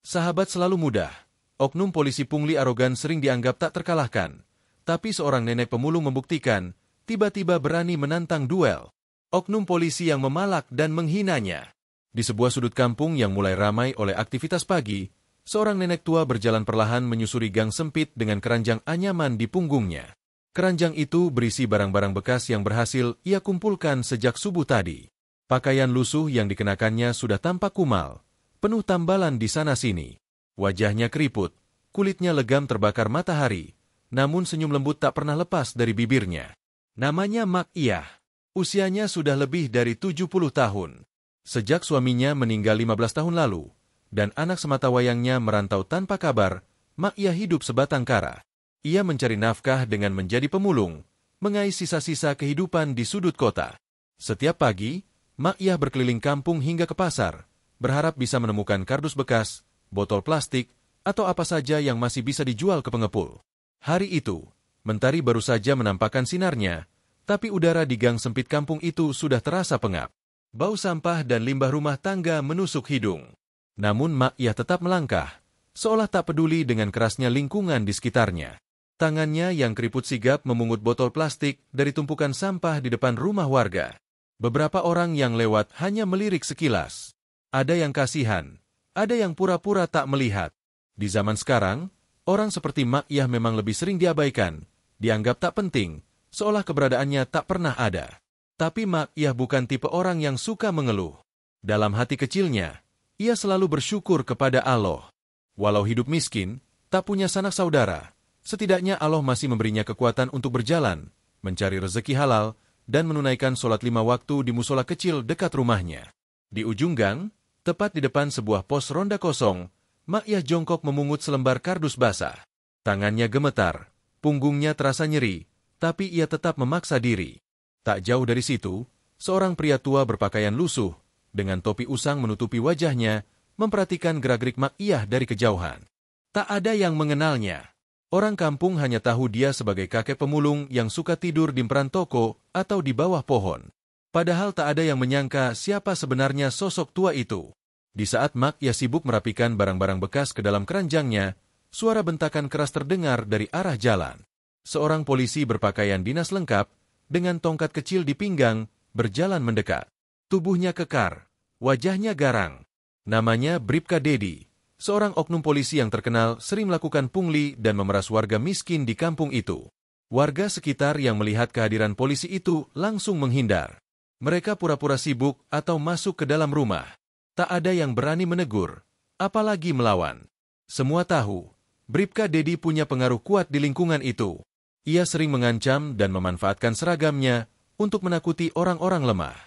Sahabat selalu mudah. Oknum polisi pungli arogan sering dianggap tak terkalahkan. Tapi seorang nenek pemulung membuktikan, tiba-tiba berani menantang duel. Oknum polisi yang memalak dan menghinanya. Di sebuah sudut kampung yang mulai ramai oleh aktivitas pagi, seorang nenek tua berjalan perlahan menyusuri gang sempit dengan keranjang anyaman di punggungnya. Keranjang itu berisi barang-barang bekas yang berhasil ia kumpulkan sejak subuh tadi. Pakaian lusuh yang dikenakannya sudah tampak kumal, penuh tambalan di sana-sini. Wajahnya keriput, kulitnya legam terbakar matahari, namun senyum lembut tak pernah lepas dari bibirnya. Namanya Mak Iyah. Usianya sudah lebih dari 70 tahun. Sejak suaminya meninggal 15 tahun lalu, dan anak semata wayangnya merantau tanpa kabar, Mak Iyah hidup sebatang kara. Ia mencari nafkah dengan menjadi pemulung, mengais sisa-sisa kehidupan di sudut kota. Setiap pagi, Mak Iyah berkeliling kampung hingga ke pasar, berharap bisa menemukan kardus bekas, botol plastik, atau apa saja yang masih bisa dijual ke pengepul. Hari itu, mentari baru saja menampakkan sinarnya, tapi udara di gang sempit kampung itu sudah terasa pengap. Bau sampah dan limbah rumah tangga menusuk hidung. Namun Mak Iyah tetap melangkah, seolah tak peduli dengan kerasnya lingkungan di sekitarnya. Tangannya yang keriput sigap memungut botol plastik dari tumpukan sampah di depan rumah warga. Beberapa orang yang lewat hanya melirik sekilas. Ada yang kasihan, ada yang pura-pura tak melihat. Di zaman sekarang, orang seperti Mak Iyah memang lebih sering diabaikan, dianggap tak penting, seolah keberadaannya tak pernah ada. Tapi Mak Iyah bukan tipe orang yang suka mengeluh. Dalam hati kecilnya, ia selalu bersyukur kepada Allah. Walau hidup miskin, tak punya sanak saudara, setidaknya Allah masih memberinya kekuatan untuk berjalan, mencari rezeki halal, dan menunaikan sholat 5 waktu di musola kecil dekat rumahnya. Di ujung gang, tepat di depan sebuah pos ronda kosong, Mak Iyah jongkok memungut selembar kardus basah. Tangannya gemetar, punggungnya terasa nyeri, tapi ia tetap memaksa diri. Tak jauh dari situ, seorang pria tua berpakaian lusuh, dengan topi usang menutupi wajahnya, memperhatikan gerak-gerik Mak Iyah dari kejauhan. Tak ada yang mengenalnya. Orang kampung hanya tahu dia sebagai kakek pemulung yang suka tidur di emperan toko atau di bawah pohon. Padahal tak ada yang menyangka siapa sebenarnya sosok tua itu. Di saat Mak Iyah sibuk merapikan barang-barang bekas ke dalam keranjangnya, suara bentakan keras terdengar dari arah jalan. Seorang polisi berpakaian dinas lengkap, dengan tongkat kecil di pinggang, berjalan mendekat. Tubuhnya kekar, wajahnya garang. Namanya Bribka Dedi. Seorang oknum polisi yang terkenal sering melakukan pungli dan memeras warga miskin di kampung itu. Warga sekitar yang melihat kehadiran polisi itu langsung menghindar. Mereka pura-pura sibuk atau masuk ke dalam rumah. Tak ada yang berani menegur, apalagi melawan. Semua tahu, Bribka Dedi punya pengaruh kuat di lingkungan itu. Ia sering mengancam dan memanfaatkan seragamnya untuk menakuti orang-orang lemah.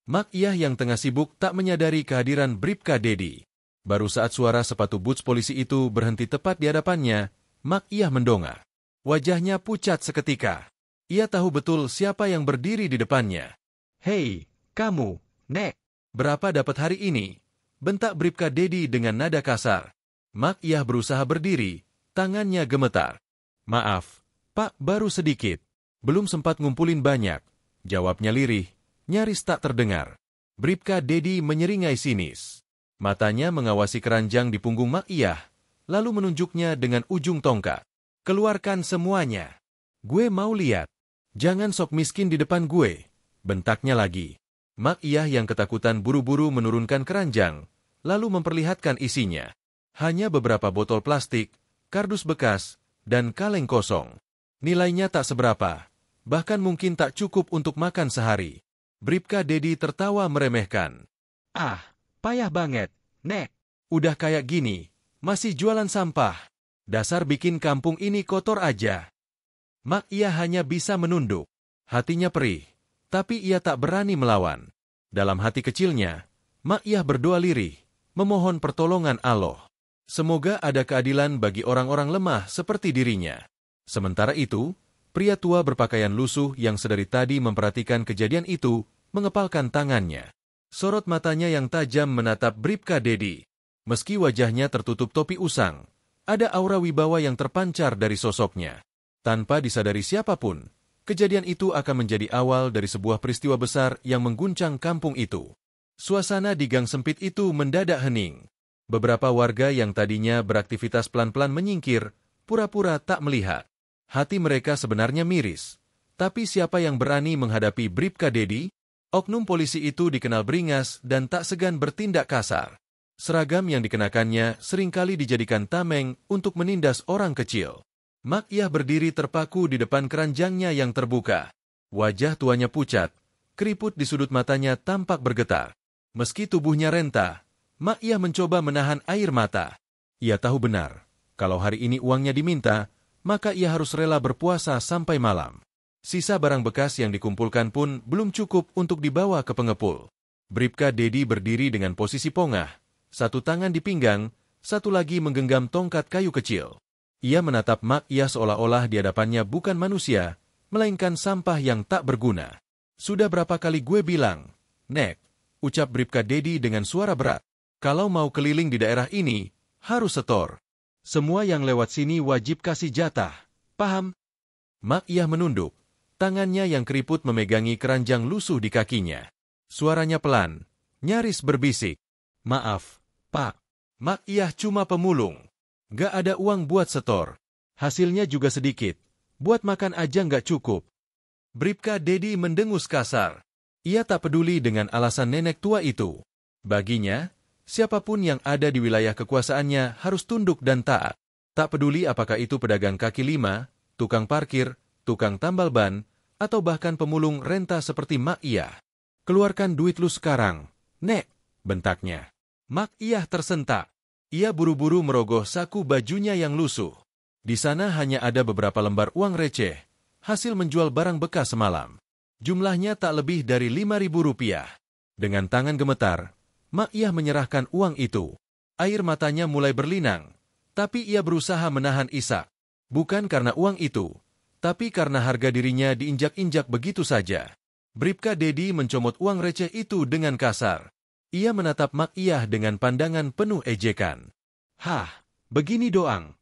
Mak Iyah yang tengah sibuk tak menyadari kehadiran Bribka Dedi. Baru saat suara sepatu boots polisi itu berhenti tepat di hadapannya, Mak Iyah mendongak. Wajahnya pucat seketika. Ia tahu betul siapa yang berdiri di depannya. "Hei, kamu, Nek, berapa dapat hari ini?" bentak Bribka Dedi dengan nada kasar. Mak Iyah berusaha berdiri, tangannya gemetar. "Maaf, Pak, baru sedikit. Belum sempat ngumpulin banyak," jawabnya lirih, nyaris tak terdengar. Bribka Dedi menyeringai sinis. Matanya mengawasi keranjang di punggung Mak Iyah, lalu menunjuknya dengan ujung tongkat. "Keluarkan semuanya. Gue mau lihat. Jangan sok miskin di depan gue," bentaknya lagi. Mak Iyah yang ketakutan buru-buru menurunkan keranjang, lalu memperlihatkan isinya. Hanya beberapa botol plastik, kardus bekas, dan kaleng kosong. Nilainya tak seberapa, bahkan mungkin tak cukup untuk makan sehari. Bribka Dedi tertawa meremehkan. "Ah, payah banget, Nek. Udah kayak gini, masih jualan sampah. Dasar bikin kampung ini kotor aja." Mak Iyah hanya bisa menunduk. Hatinya perih, tapi ia tak berani melawan. Dalam hati kecilnya, Mak Iyah berdoa lirih, memohon pertolongan Allah. Semoga ada keadilan bagi orang-orang lemah seperti dirinya. Sementara itu, pria tua berpakaian lusuh yang sedari tadi memperhatikan kejadian itu, mengepalkan tangannya. Sorot matanya yang tajam menatap Bribka Dedi. Meski wajahnya tertutup topi usang, ada aura wibawa yang terpancar dari sosoknya. Tanpa disadari siapapun, kejadian itu akan menjadi awal dari sebuah peristiwa besar yang mengguncang kampung itu. Suasana di gang sempit itu mendadak hening. Beberapa warga yang tadinya beraktivitas pelan-pelan menyingkir, pura-pura tak melihat. Hati mereka sebenarnya miris. Tapi siapa yang berani menghadapi Bribka Dedi? Oknum polisi itu dikenal beringas dan tak segan bertindak kasar. Seragam yang dikenakannya seringkali dijadikan tameng untuk menindas orang kecil. Mak Iyah berdiri terpaku di depan keranjangnya yang terbuka. Wajah tuanya pucat, keriput di sudut matanya tampak bergetar. Meski tubuhnya renta, Mak Iyah mencoba menahan air mata. Ia tahu benar, kalau hari ini uangnya diminta, maka ia harus rela berpuasa sampai malam. Sisa barang bekas yang dikumpulkan pun belum cukup untuk dibawa ke pengepul. Bribka Dedi berdiri dengan posisi pongah, satu tangan di pinggang, satu lagi menggenggam tongkat kayu kecil. Ia menatap Mak Iyah seolah-olah di hadapannya bukan manusia, melainkan sampah yang tak berguna. Sudah berapa kali gue bilang, Nek, ucap Bribka Dedi dengan suara berat. Kalau mau keliling di daerah ini, harus setor. Semua yang lewat sini wajib kasih jatah, paham? Mak Iyah menunduk. Tangannya yang keriput memegangi keranjang lusuh di kakinya. Suaranya pelan, nyaris berbisik. Maaf, Pak. Mak Iyah cuma pemulung. Gak ada uang buat setor. Hasilnya juga sedikit. Buat makan aja gak cukup. Bribka Dedi mendengus kasar. Ia tak peduli dengan alasan nenek tua itu. Baginya, siapapun yang ada di wilayah kekuasaannya harus tunduk dan taat. Tak peduli apakah itu pedagang kaki lima, tukang parkir, tukang tambal ban, atau bahkan pemulung renta seperti Mak Iyah. Keluarkan duit lu sekarang, Nek, bentaknya. Mak Iyah tersentak. Ia buru-buru merogoh saku bajunya yang lusuh. Di sana hanya ada beberapa lembar uang receh, hasil menjual barang bekas semalam. Jumlahnya tak lebih dari Rp5.000. Dengan tangan gemetar, Mak Iyah menyerahkan uang itu. Air matanya mulai berlinang, tapi ia berusaha menahan isak. Bukan karena uang itu, tapi karena harga dirinya diinjak-injak begitu saja. Bribka Dedi mencomot uang receh itu dengan kasar. Ia menatap Mak Iyah dengan pandangan penuh ejekan. Hah, begini doang.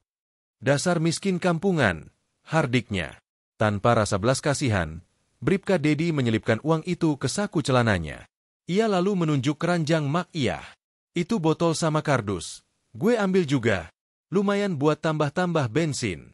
Dasar miskin kampungan, hardiknya. Tanpa rasa belas kasihan, Bribka Dedi menyelipkan uang itu ke saku celananya. Ia lalu menunjuk keranjang Mak Iyah. Itu botol sama kardus. Gue ambil juga. Lumayan buat tambah-tambah bensin.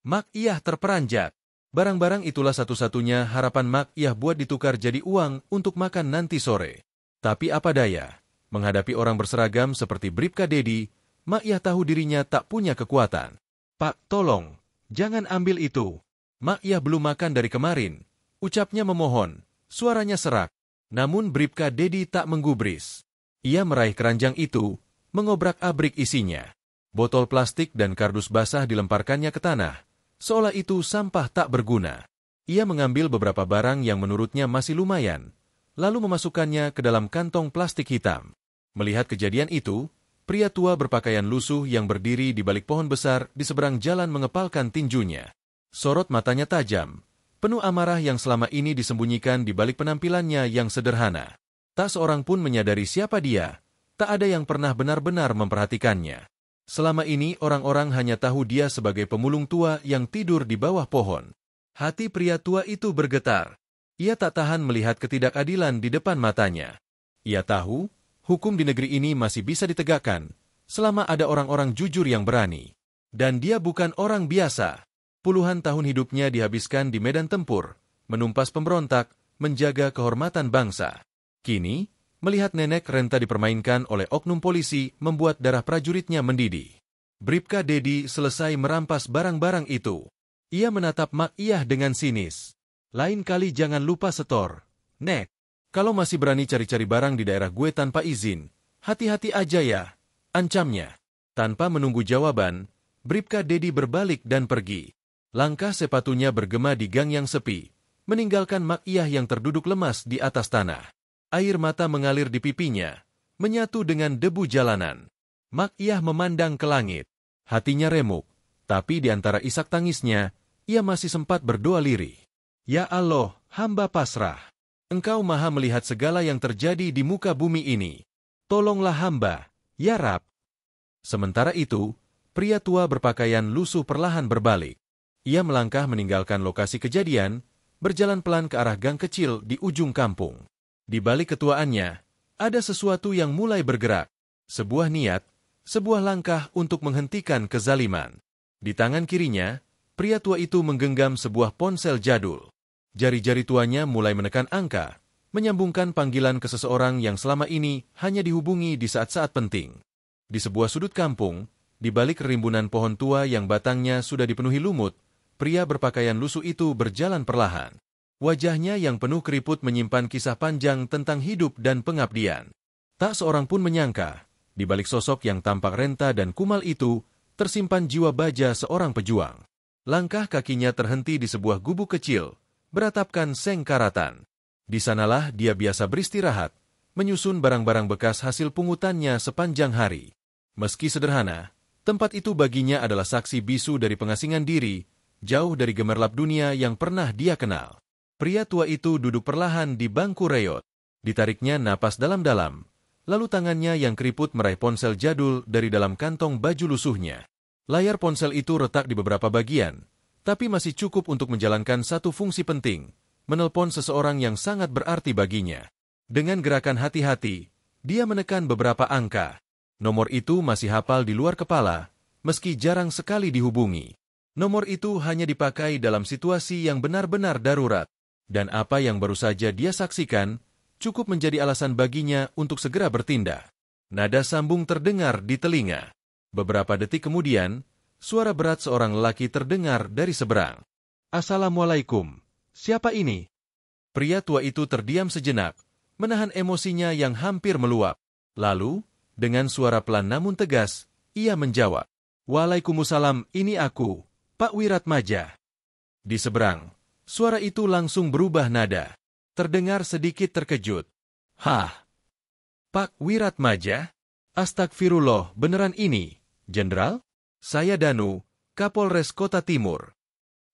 Mak Iyah terperanjat. Barang-barang itulah satu-satunya harapan Mak Iyah buat ditukar jadi uang untuk makan nanti sore. Tapi apa daya, menghadapi orang berseragam seperti Bribka Dedi, Mak Iyah tahu dirinya tak punya kekuatan. Pak, tolong, jangan ambil itu. Mak Iyah belum makan dari kemarin. Ucapnya memohon, suaranya serak. Namun Bribka Dedi tak menggubris. Ia meraih keranjang itu, mengobrak-abrik isinya. Botol plastik dan kardus basah dilemparkannya ke tanah. Seolah itu sampah tak berguna. Ia mengambil beberapa barang yang menurutnya masih lumayan, lalu memasukkannya ke dalam kantong plastik hitam. Melihat kejadian itu, pria tua berpakaian lusuh yang berdiri di balik pohon besar di seberang jalan mengepalkan tinjunya. Sorot matanya tajam, penuh amarah yang selama ini disembunyikan di balik penampilannya yang sederhana. Tak seorang pun menyadari siapa dia, tak ada yang pernah benar-benar memperhatikannya. Selama ini orang-orang hanya tahu dia sebagai pemulung tua yang tidur di bawah pohon. Hati pria tua itu bergetar. Ia tak tahan melihat ketidakadilan di depan matanya. Ia tahu, hukum di negeri ini masih bisa ditegakkan, selama ada orang-orang jujur yang berani. Dan dia bukan orang biasa. Puluhan tahun hidupnya dihabiskan di medan tempur, menumpas pemberontak, menjaga kehormatan bangsa. Kini, melihat nenek renta dipermainkan oleh oknum polisi membuat darah prajuritnya mendidih. Bribka Dedi selesai merampas barang-barang itu. Ia menatap Mak Iyah dengan sinis. Lain kali jangan lupa setor. Nek, kalau masih berani cari-cari barang di daerah gue tanpa izin, hati-hati aja ya, ancamnya. Tanpa menunggu jawaban, Bribka Dedi berbalik dan pergi. Langkah sepatunya bergema di gang yang sepi, meninggalkan Mak Iyah yang terduduk lemas di atas tanah. Air mata mengalir di pipinya, menyatu dengan debu jalanan. Mak Iyah memandang ke langit. Hatinya remuk, tapi di antara isak tangisnya, ia masih sempat berdoa lirih. Ya Allah, hamba pasrah. Engkau maha melihat segala yang terjadi di muka bumi ini. Tolonglah hamba, ya Rab. Sementara itu, pria tua berpakaian lusuh perlahan berbalik. Ia melangkah meninggalkan lokasi kejadian, berjalan pelan ke arah gang kecil di ujung kampung. Di balik ketuaannya, ada sesuatu yang mulai bergerak. Sebuah niat, sebuah langkah untuk menghentikan kezaliman. Di tangan kirinya, pria tua itu menggenggam sebuah ponsel jadul. Jari-jari tuanya mulai menekan angka, menyambungkan panggilan ke seseorang yang selama ini hanya dihubungi di saat-saat penting. Di sebuah sudut kampung, di balik rimbunan pohon tua yang batangnya sudah dipenuhi lumut, pria berpakaian lusuh itu berjalan perlahan. Wajahnya yang penuh keriput menyimpan kisah panjang tentang hidup dan pengabdian. Tak seorang pun menyangka, di balik sosok yang tampak renta dan kumal itu, tersimpan jiwa baja seorang pejuang. Langkah kakinya terhenti di sebuah gubuk kecil, beratapkan seng karatan. Di sanalah dia biasa beristirahat, menyusun barang-barang bekas hasil pungutannya sepanjang hari. Meski sederhana, tempat itu baginya adalah saksi bisu dari pengasingan diri, jauh dari gemerlap dunia yang pernah dia kenal. Pria tua itu duduk perlahan di bangku reyot. Ditariknya napas dalam-dalam, lalu tangannya yang keriput meraih ponsel jadul dari dalam kantong baju lusuhnya. Layar ponsel itu retak di beberapa bagian, tapi masih cukup untuk menjalankan satu fungsi penting, menelpon seseorang yang sangat berarti baginya. Dengan gerakan hati-hati, dia menekan beberapa angka. Nomor itu masih hafal di luar kepala, meski jarang sekali dihubungi. Nomor itu hanya dipakai dalam situasi yang benar-benar darurat. Dan apa yang baru saja dia saksikan, cukup menjadi alasan baginya untuk segera bertindak. Nada sambung terdengar di telinga. Beberapa detik kemudian, suara berat seorang lelaki terdengar dari seberang. "Assalamualaikum. Siapa ini?" Pria tua itu terdiam sejenak, menahan emosinya yang hampir meluap. Lalu, dengan suara pelan namun tegas, ia menjawab, "Waalaikumsalam, ini aku, Pak Wiratmadja." Di seberang, suara itu langsung berubah nada. Terdengar sedikit terkejut. "Hah? Pak Wiratmadja? Astagfirullah, beneran ini, Jenderal? Saya Danu, Kapolres Kota Timur."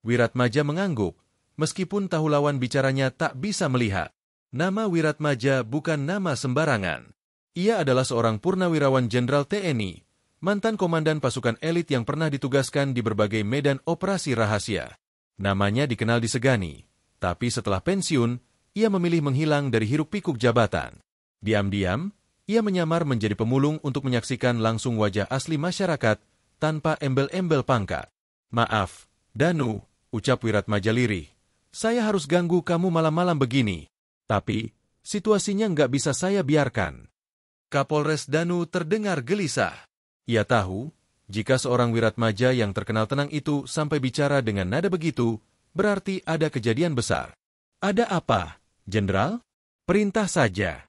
Wiratmadja mengangguk, meskipun tahu lawan bicaranya tak bisa melihat. Nama Wiratmadja bukan nama sembarangan. Ia adalah seorang purnawirawan Jenderal TNI, mantan komandan pasukan elit yang pernah ditugaskan di berbagai medan operasi rahasia. Namanya dikenal disegani, tapi setelah pensiun, ia memilih menghilang dari hiruk-pikuk jabatan. Diam-diam, ia menyamar menjadi pemulung untuk menyaksikan langsung wajah asli masyarakat tanpa embel-embel pangkat. "Maaf, Danu," ucap Wiratmadja lirih. "Saya harus ganggu kamu malam-malam begini. Tapi, situasinya nggak bisa saya biarkan." Kapolres Danu terdengar gelisah. Ia tahu, jika seorang Wiratmadja yang terkenal tenang itu sampai bicara dengan nada begitu, berarti ada kejadian besar. "Ada apa, Jenderal?" "Perintah saja."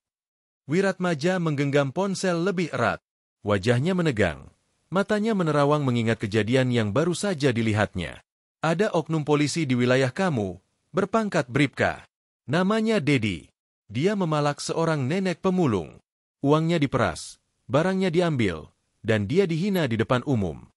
Wiratmadja menggenggam ponsel lebih erat. Wajahnya menegang. Matanya menerawang mengingat kejadian yang baru saja dilihatnya. "Ada oknum polisi di wilayah kamu, berpangkat Bribka. Namanya Dedi. Dia memalak seorang nenek pemulung. Uangnya diperas, barangnya diambil, dan dia dihina di depan umum."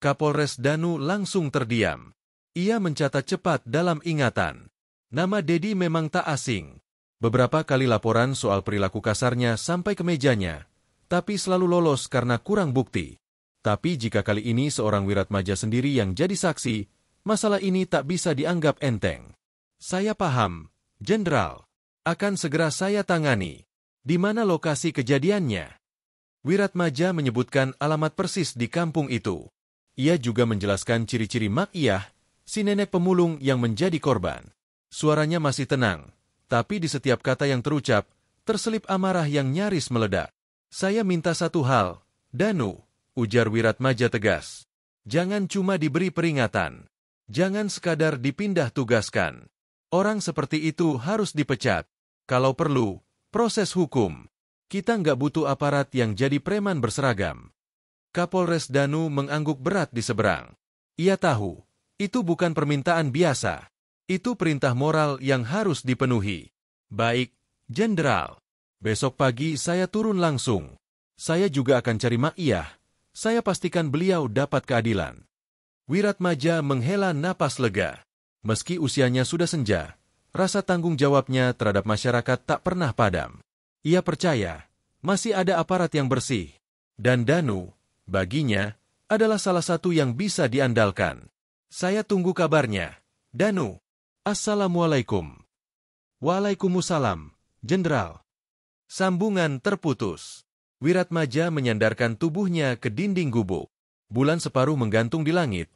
Kapolres Danu langsung terdiam. Ia mencatat cepat dalam ingatan. Nama Dedi memang tak asing. Beberapa kali laporan soal perilaku kasarnya sampai ke mejanya, tapi selalu lolos karena kurang bukti. Tapi jika kali ini seorang Wiratmadja sendiri yang jadi saksi, masalah ini tak bisa dianggap enteng. "Saya paham, Jenderal. Akan segera saya tangani. Di mana lokasi kejadiannya?" Wiratmadja menyebutkan alamat persis di kampung itu. Ia juga menjelaskan ciri-ciri Mak Iyah, si nenek pemulung yang menjadi korban. Suaranya masih tenang, tapi di setiap kata yang terucap, terselip amarah yang nyaris meledak. "Saya minta satu hal, Danu," ujar Wiratmadja tegas. "Jangan cuma diberi peringatan. Jangan sekadar dipindah tugaskan. Orang seperti itu harus dipecat. Kalau perlu, proses hukum. Kita nggak butuh aparat yang jadi preman berseragam." Kapolres Danu mengangguk berat di seberang. Ia tahu, itu bukan permintaan biasa. Itu perintah moral yang harus dipenuhi. "Baik, Jenderal. Besok pagi saya turun langsung. Saya juga akan cari Mak Iyah. Saya pastikan beliau dapat keadilan." Wiratmadja menghela napas lega. Meski usianya sudah senja, rasa tanggung jawabnya terhadap masyarakat tak pernah padam. Ia percaya, masih ada aparat yang bersih. Dan Danu, baginya, adalah salah satu yang bisa diandalkan. "Saya tunggu kabarnya, Danu. Assalamualaikum." "Waalaikumsalam, Jenderal." Sambungan terputus. Wiratmaja menyandarkan tubuhnya ke dinding gubuk. Bulan separuh menggantung di langit.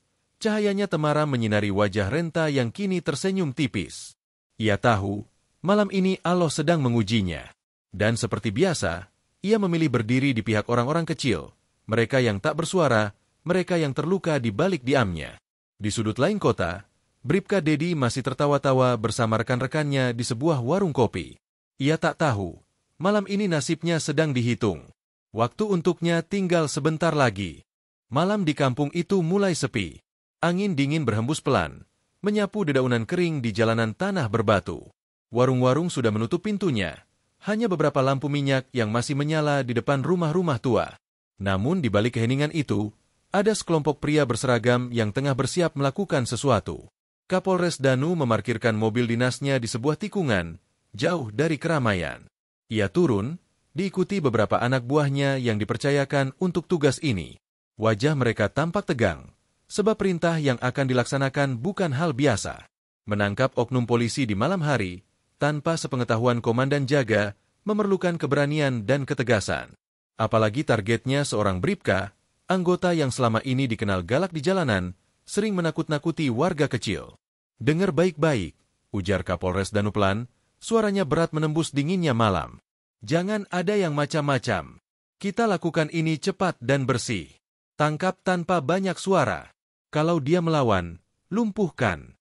Cahayanya temaram menyinari wajah Renta yang kini tersenyum tipis. Ia tahu, malam ini Allah sedang mengujinya. Dan seperti biasa, ia memilih berdiri di pihak orang-orang kecil. Mereka yang tak bersuara, mereka yang terluka di balik diamnya. Di sudut lain kota, Bribka Dedi masih tertawa-tawa bersama rekan-rekannya di sebuah warung kopi. Ia tak tahu, malam ini nasibnya sedang dihitung. Waktu untuknya tinggal sebentar lagi. Malam di kampung itu mulai sepi. Angin dingin berhembus pelan, menyapu dedaunan kering di jalanan tanah berbatu. Warung-warung sudah menutup pintunya. Hanya beberapa lampu minyak yang masih menyala di depan rumah-rumah tua. Namun di balik keheningan itu, ada sekelompok pria berseragam yang tengah bersiap melakukan sesuatu. Kapolres Danu memarkirkan mobil dinasnya di sebuah tikungan, jauh dari keramaian. Ia turun, diikuti beberapa anak buahnya yang dipercayakan untuk tugas ini. Wajah mereka tampak tegang, sebab perintah yang akan dilaksanakan bukan hal biasa. Menangkap oknum polisi di malam hari, tanpa sepengetahuan komandan jaga, memerlukan keberanian dan ketegasan. Apalagi targetnya seorang Bribka, anggota yang selama ini dikenal galak di jalanan, sering menakut-nakuti warga kecil. "Dengar baik-baik," ujar Kapolres Danu pelan, suaranya berat menembus dinginnya malam. "Jangan ada yang macam-macam. Kita lakukan ini cepat dan bersih. Tangkap tanpa banyak suara. Kalau dia melawan, lumpuhkan."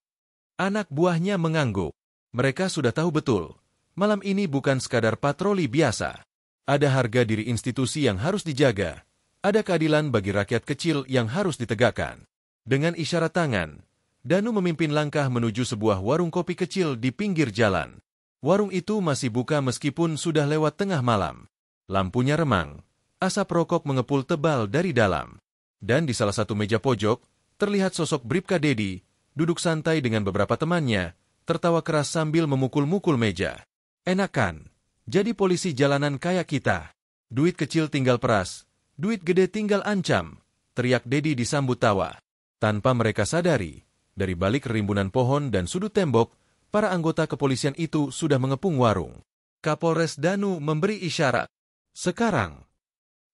Anak buahnya mengangguk. Mereka sudah tahu betul, malam ini bukan sekadar patroli biasa. Ada harga diri institusi yang harus dijaga, ada keadilan bagi rakyat kecil yang harus ditegakkan. Dengan isyarat tangan, Danu memimpin langkah menuju sebuah warung kopi kecil di pinggir jalan. Warung itu masih buka meskipun sudah lewat tengah malam. Lampunya remang, asap rokok mengepul tebal dari dalam. Dan di salah satu meja pojok, terlihat sosok Bribka Dedi, duduk santai dengan beberapa temannya, tertawa keras sambil memukul-mukul meja. "Enakan, jadi polisi jalanan kayak kita. Duit kecil tinggal peras, duit gede tinggal ancam," teriak Dedi disambut tawa. Tanpa mereka sadari, dari balik rimbunan pohon dan sudut tembok, para anggota kepolisian itu sudah mengepung warung. Kapolres Danu memberi isyarat. "Sekarang."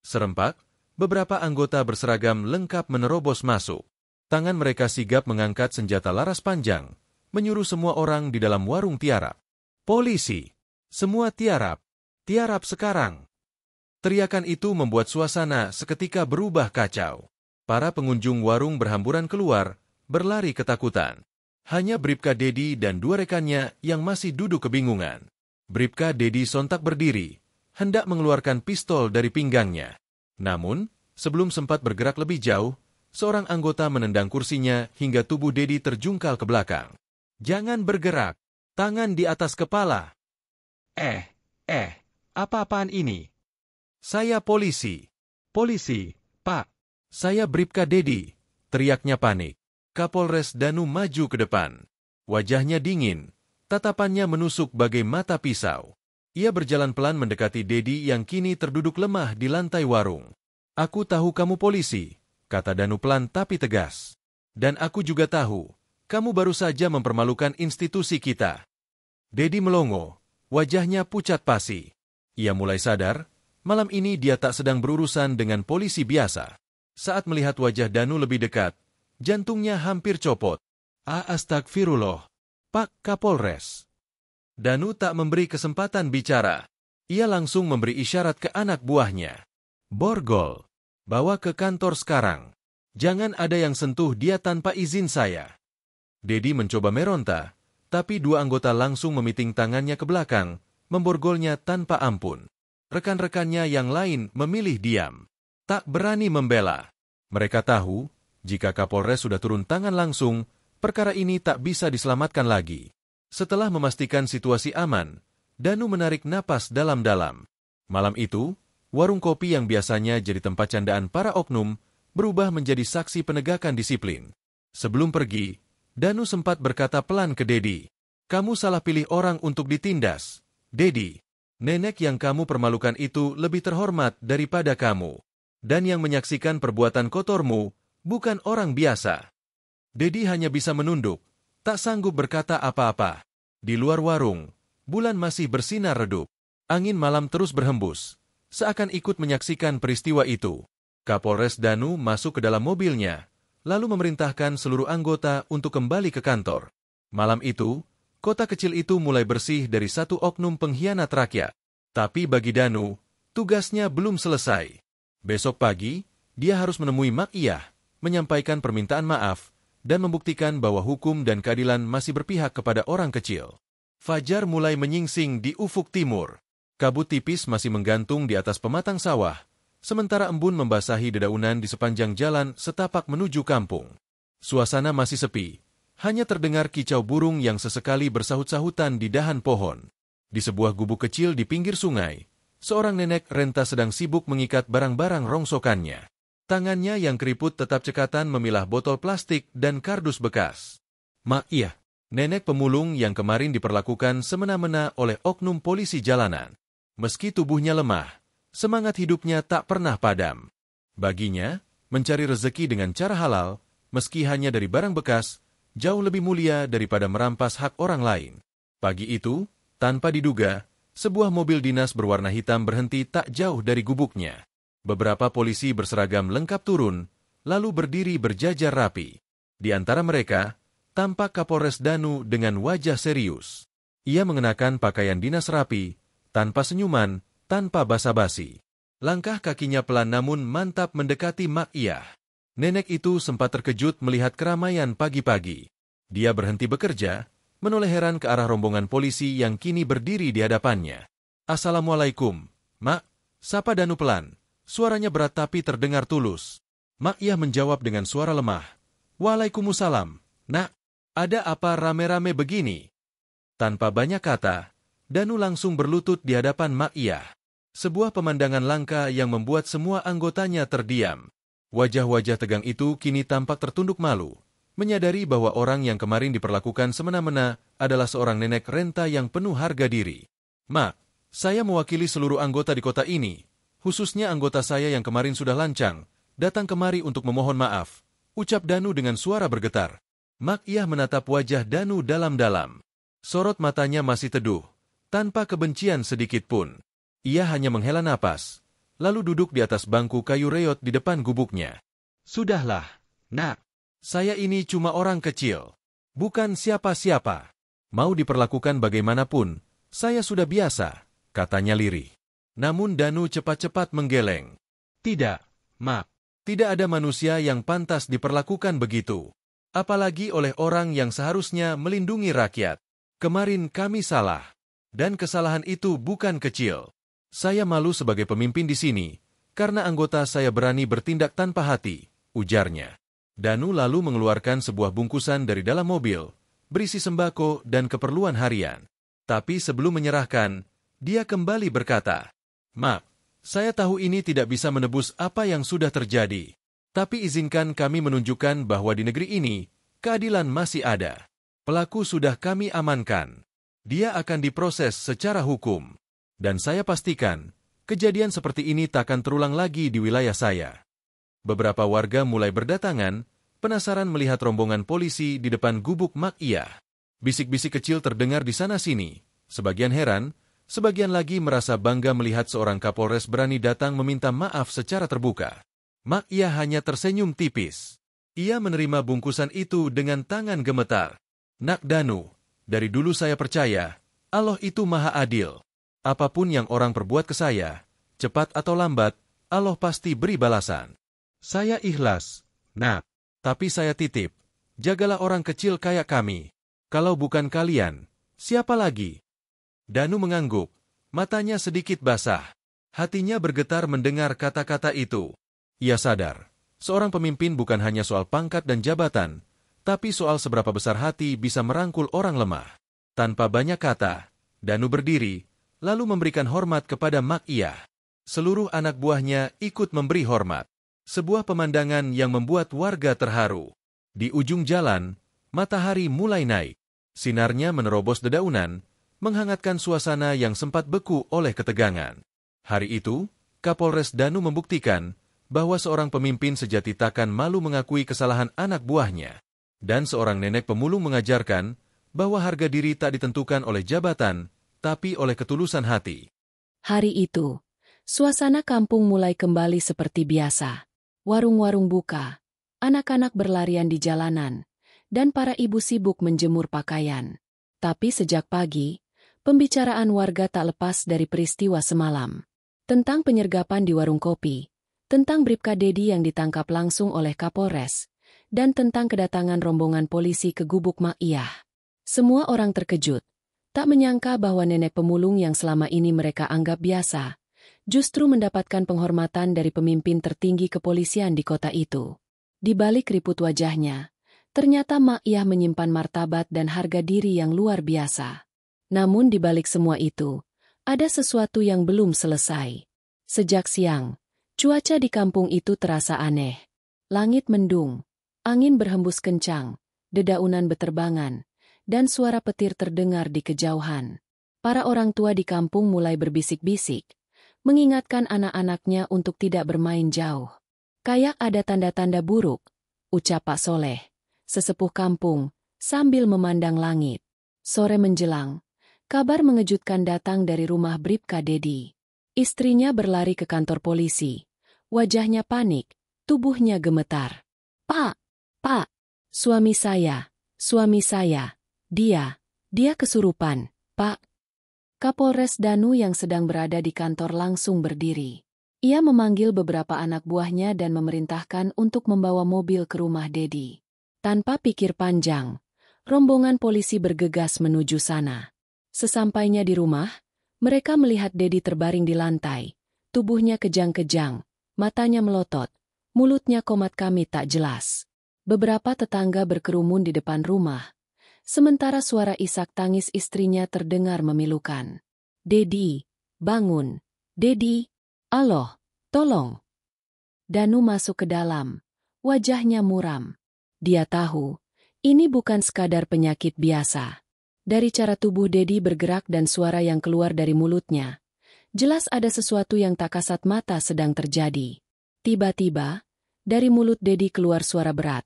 Serempak, beberapa anggota berseragam lengkap menerobos masuk. Tangan mereka sigap mengangkat senjata laras panjang, menyuruh semua orang di dalam warung tiarap. "Polisi! Semua tiarap! Tiarap sekarang!" Teriakan itu membuat suasana seketika berubah kacau. Para pengunjung warung berhamburan keluar, berlari ketakutan. Hanya Bribka Dedi dan dua rekannya yang masih duduk kebingungan. Bribka Dedi sontak berdiri, hendak mengeluarkan pistol dari pinggangnya. Namun, sebelum sempat bergerak lebih jauh, seorang anggota menendang kursinya hingga tubuh Dedi terjungkal ke belakang. "Jangan bergerak, tangan di atas kepala." Apa-apaan ini?" "Saya polisi." "Polisi, Pak." "Saya Bribka Dedi," teriaknya panik. Kapolres Danu maju ke depan. Wajahnya dingin, tatapannya menusuk bagai mata pisau. Ia berjalan pelan mendekati Dedi yang kini terduduk lemah di lantai warung. "Aku tahu kamu polisi," kata Danu pelan tapi tegas. "Dan aku juga tahu, kamu baru saja mempermalukan institusi kita." Dedi melongo, wajahnya pucat pasi. Ia mulai sadar, malam ini dia tak sedang berurusan dengan polisi biasa. Saat melihat wajah Danu lebih dekat, jantungnya hampir copot. "Astagfirullah, Pak Kapolres." Danu tak memberi kesempatan bicara. Ia langsung memberi isyarat ke anak buahnya. "Borgol, bawa ke kantor sekarang. Jangan ada yang sentuh dia tanpa izin saya." Dedi mencoba meronta, tapi dua anggota langsung memiting tangannya ke belakang, memborgolnya tanpa ampun. Rekan-rekannya yang lain memilih diam. Tak berani membela. Mereka tahu, jika Kapolres sudah turun tangan langsung, perkara ini tak bisa diselamatkan lagi. Setelah memastikan situasi aman, Danu menarik napas dalam-dalam. Malam itu, warung kopi yang biasanya jadi tempat candaan para oknum, berubah menjadi saksi penegakan disiplin. Sebelum pergi, Danu sempat berkata pelan ke Dedi, "Kamu salah pilih orang untuk ditindas. Dedi, nenek yang kamu permalukan itu lebih terhormat daripada kamu. Dan yang menyaksikan perbuatan kotormu, bukan orang biasa." Dedi hanya bisa menunduk, tak sanggup berkata apa-apa. Di luar warung, bulan masih bersinar redup. Angin malam terus berhembus, seakan ikut menyaksikan peristiwa itu. Kapolres Danu masuk ke dalam mobilnya, lalu memerintahkan seluruh anggota untuk kembali ke kantor. Malam itu, kota kecil itu mulai bersih dari satu oknum pengkhianat rakyat. Tapi bagi Danu, tugasnya belum selesai. Besok pagi, dia harus menemui Mak Iyah, menyampaikan permintaan maaf, dan membuktikan bahwa hukum dan keadilan masih berpihak kepada orang kecil. Fajar mulai menyingsing di ufuk timur. Kabut tipis masih menggantung di atas pematang sawah, sementara embun membasahi dedaunan di sepanjang jalan setapak menuju kampung. Suasana masih sepi, hanya terdengar kicau burung yang sesekali bersahut-sahutan di dahan pohon. Di sebuah gubuk kecil di pinggir sungai, seorang nenek renta sedang sibuk mengikat barang-barang rongsokannya. Tangannya yang keriput tetap cekatan memilah botol plastik dan kardus bekas. Mak Iyah, nenek pemulung yang kemarin diperlakukan semena-mena oleh oknum polisi jalanan. Meski tubuhnya lemah, semangat hidupnya tak pernah padam. Baginya, mencari rezeki dengan cara halal, meski hanya dari barang bekas, jauh lebih mulia daripada merampas hak orang lain. Pagi itu, tanpa diduga, sebuah mobil dinas berwarna hitam berhenti tak jauh dari gubuknya. Beberapa polisi berseragam lengkap turun, lalu berdiri berjajar rapi. Di antara mereka, tampak Kapolres Danu dengan wajah serius. Ia mengenakan pakaian dinas rapi, tanpa senyuman, tanpa basa-basi. Langkah kakinya pelan namun mantap mendekati Mak Iyah. Nenek itu sempat terkejut melihat keramaian pagi-pagi. Dia berhenti bekerja, menoleh heran ke arah rombongan polisi yang kini berdiri di hadapannya. "Assalamualaikum, Mak," sapa Danu pelan. Suaranya berat tapi terdengar tulus. Mak Iyah menjawab dengan suara lemah. "Waalaikumsalam, Nak. Ada apa rame-rame begini?" Tanpa banyak kata, Danu langsung berlutut di hadapan Mak Iyah. Sebuah pemandangan langka yang membuat semua anggotanya terdiam. Wajah-wajah tegang itu kini tampak tertunduk malu, menyadari bahwa orang yang kemarin diperlakukan semena-mena adalah seorang nenek renta yang penuh harga diri. "Mak, saya mewakili seluruh anggota di kota ini, khususnya anggota saya yang kemarin sudah lancang, datang kemari untuk memohon maaf," ucap Danu dengan suara bergetar. Mak Iyah menatap wajah Danu dalam-dalam. Sorot matanya masih teduh, tanpa kebencian sedikit pun. Ia hanya menghela napas, lalu duduk di atas bangku kayu reot di depan gubuknya. "Sudahlah, Nak. Saya ini cuma orang kecil, bukan siapa-siapa. Mau diperlakukan bagaimanapun, saya sudah biasa," katanya lirih. Namun Danu cepat-cepat menggeleng. "Tidak, Mak. Tidak ada manusia yang pantas diperlakukan begitu. Apalagi oleh orang yang seharusnya melindungi rakyat. Kemarin kami salah. Dan kesalahan itu bukan kecil. Saya malu sebagai pemimpin di sini, karena anggota saya berani bertindak tanpa hati," ujarnya. Danu lalu mengeluarkan sebuah bungkusan dari dalam mobil, berisi sembako dan keperluan harian. Tapi sebelum menyerahkan, dia kembali berkata, "Mak, saya tahu ini tidak bisa menebus apa yang sudah terjadi. Tapi izinkan kami menunjukkan bahwa di negeri ini, keadilan masih ada. Pelaku sudah kami amankan. Dia akan diproses secara hukum. Dan saya pastikan, kejadian seperti ini tak akan terulang lagi di wilayah saya." Beberapa warga mulai berdatangan, penasaran melihat rombongan polisi di depan gubuk Mak Iyah. Bisik-bisik kecil terdengar di sana-sini. Sebagian heran, sebagian lagi merasa bangga melihat seorang Kapolres berani datang meminta maaf secara terbuka. Mak Iyah hanya tersenyum tipis. Ia menerima bungkusan itu dengan tangan gemetar. "Nak Danu, dari dulu saya percaya, Allah itu maha adil. Apapun yang orang perbuat ke saya, cepat atau lambat, Allah pasti beri balasan. Saya ikhlas, Nak. Tapi saya titip, jagalah orang kecil kayak kami. Kalau bukan kalian, siapa lagi?" Danu mengangguk, matanya sedikit basah. Hatinya bergetar mendengar kata-kata itu. Ia sadar, seorang pemimpin bukan hanya soal pangkat dan jabatan, tapi soal seberapa besar hati bisa merangkul orang lemah. Tanpa banyak kata, Danu berdiri, lalu memberikan hormat kepada Mak Iyah. Seluruh anak buahnya ikut memberi hormat. Sebuah pemandangan yang membuat warga terharu. Di ujung jalan, matahari mulai naik. Sinarnya menerobos dedaunan, menghangatkan suasana yang sempat beku oleh ketegangan. Hari itu, Kapolres Danu membuktikan bahwa seorang pemimpin sejati takkan malu mengakui kesalahan anak buahnya. Dan seorang nenek pemulung mengajarkan bahwa harga diri tak ditentukan oleh jabatan, tapi oleh ketulusan hati. Hari itu, Suasana kampung mulai kembali seperti biasa. Warung-warung buka, anak-anak berlarian di jalanan, dan para ibu sibuk menjemur pakaian. Tapi sejak pagi, pembicaraan warga tak lepas dari peristiwa semalam. Tentang penyergapan di warung kopi, tentang Bribka Dedi yang ditangkap langsung oleh Kapolres, dan tentang kedatangan rombongan polisi ke gubuk Mak Iyah. Semua orang terkejut, tak menyangka bahwa nenek pemulung yang selama ini mereka anggap biasa, justru mendapatkan penghormatan dari pemimpin tertinggi kepolisian di kota itu. Di balik keriput wajahnya, ternyata Mak Iyah menyimpan martabat dan harga diri yang luar biasa. Namun di balik semua itu, ada sesuatu yang belum selesai. Sejak siang, cuaca di kampung itu terasa aneh. Langit mendung, angin berhembus kencang, dedaunan beterbangan, dan suara petir terdengar di kejauhan. Para orang tua di kampung mulai berbisik-bisik, mengingatkan anak-anaknya untuk tidak bermain jauh. Kayak ada tanda-tanda buruk, ucap Pak Soleh, sesepuh kampung, sambil memandang langit. Sore menjelang, kabar mengejutkan datang dari rumah Bribka Dedi. Istrinya berlari ke kantor polisi. Wajahnya panik, tubuhnya gemetar. Pak, suami saya, dia kesurupan, Pak. Kapolres Danu yang sedang berada di kantor langsung berdiri. Ia memanggil beberapa anak buahnya dan memerintahkan untuk membawa mobil ke rumah Dedi. Tanpa pikir panjang, rombongan polisi bergegas menuju sana. Sesampainya di rumah, mereka melihat Dedi terbaring di lantai, tubuhnya kejang-kejang, matanya melotot, mulutnya komat kamit tak jelas. Beberapa tetangga berkerumun di depan rumah, sementara suara isak tangis istrinya terdengar memilukan. Dedi, bangun, Dedi, aloh, tolong. Danu masuk ke dalam, wajahnya muram. Dia tahu, ini bukan sekadar penyakit biasa. Dari cara tubuh Dedi bergerak dan suara yang keluar dari mulutnya, jelas ada sesuatu yang tak kasat mata sedang terjadi. Tiba-tiba, dari mulut Dedi keluar suara berat,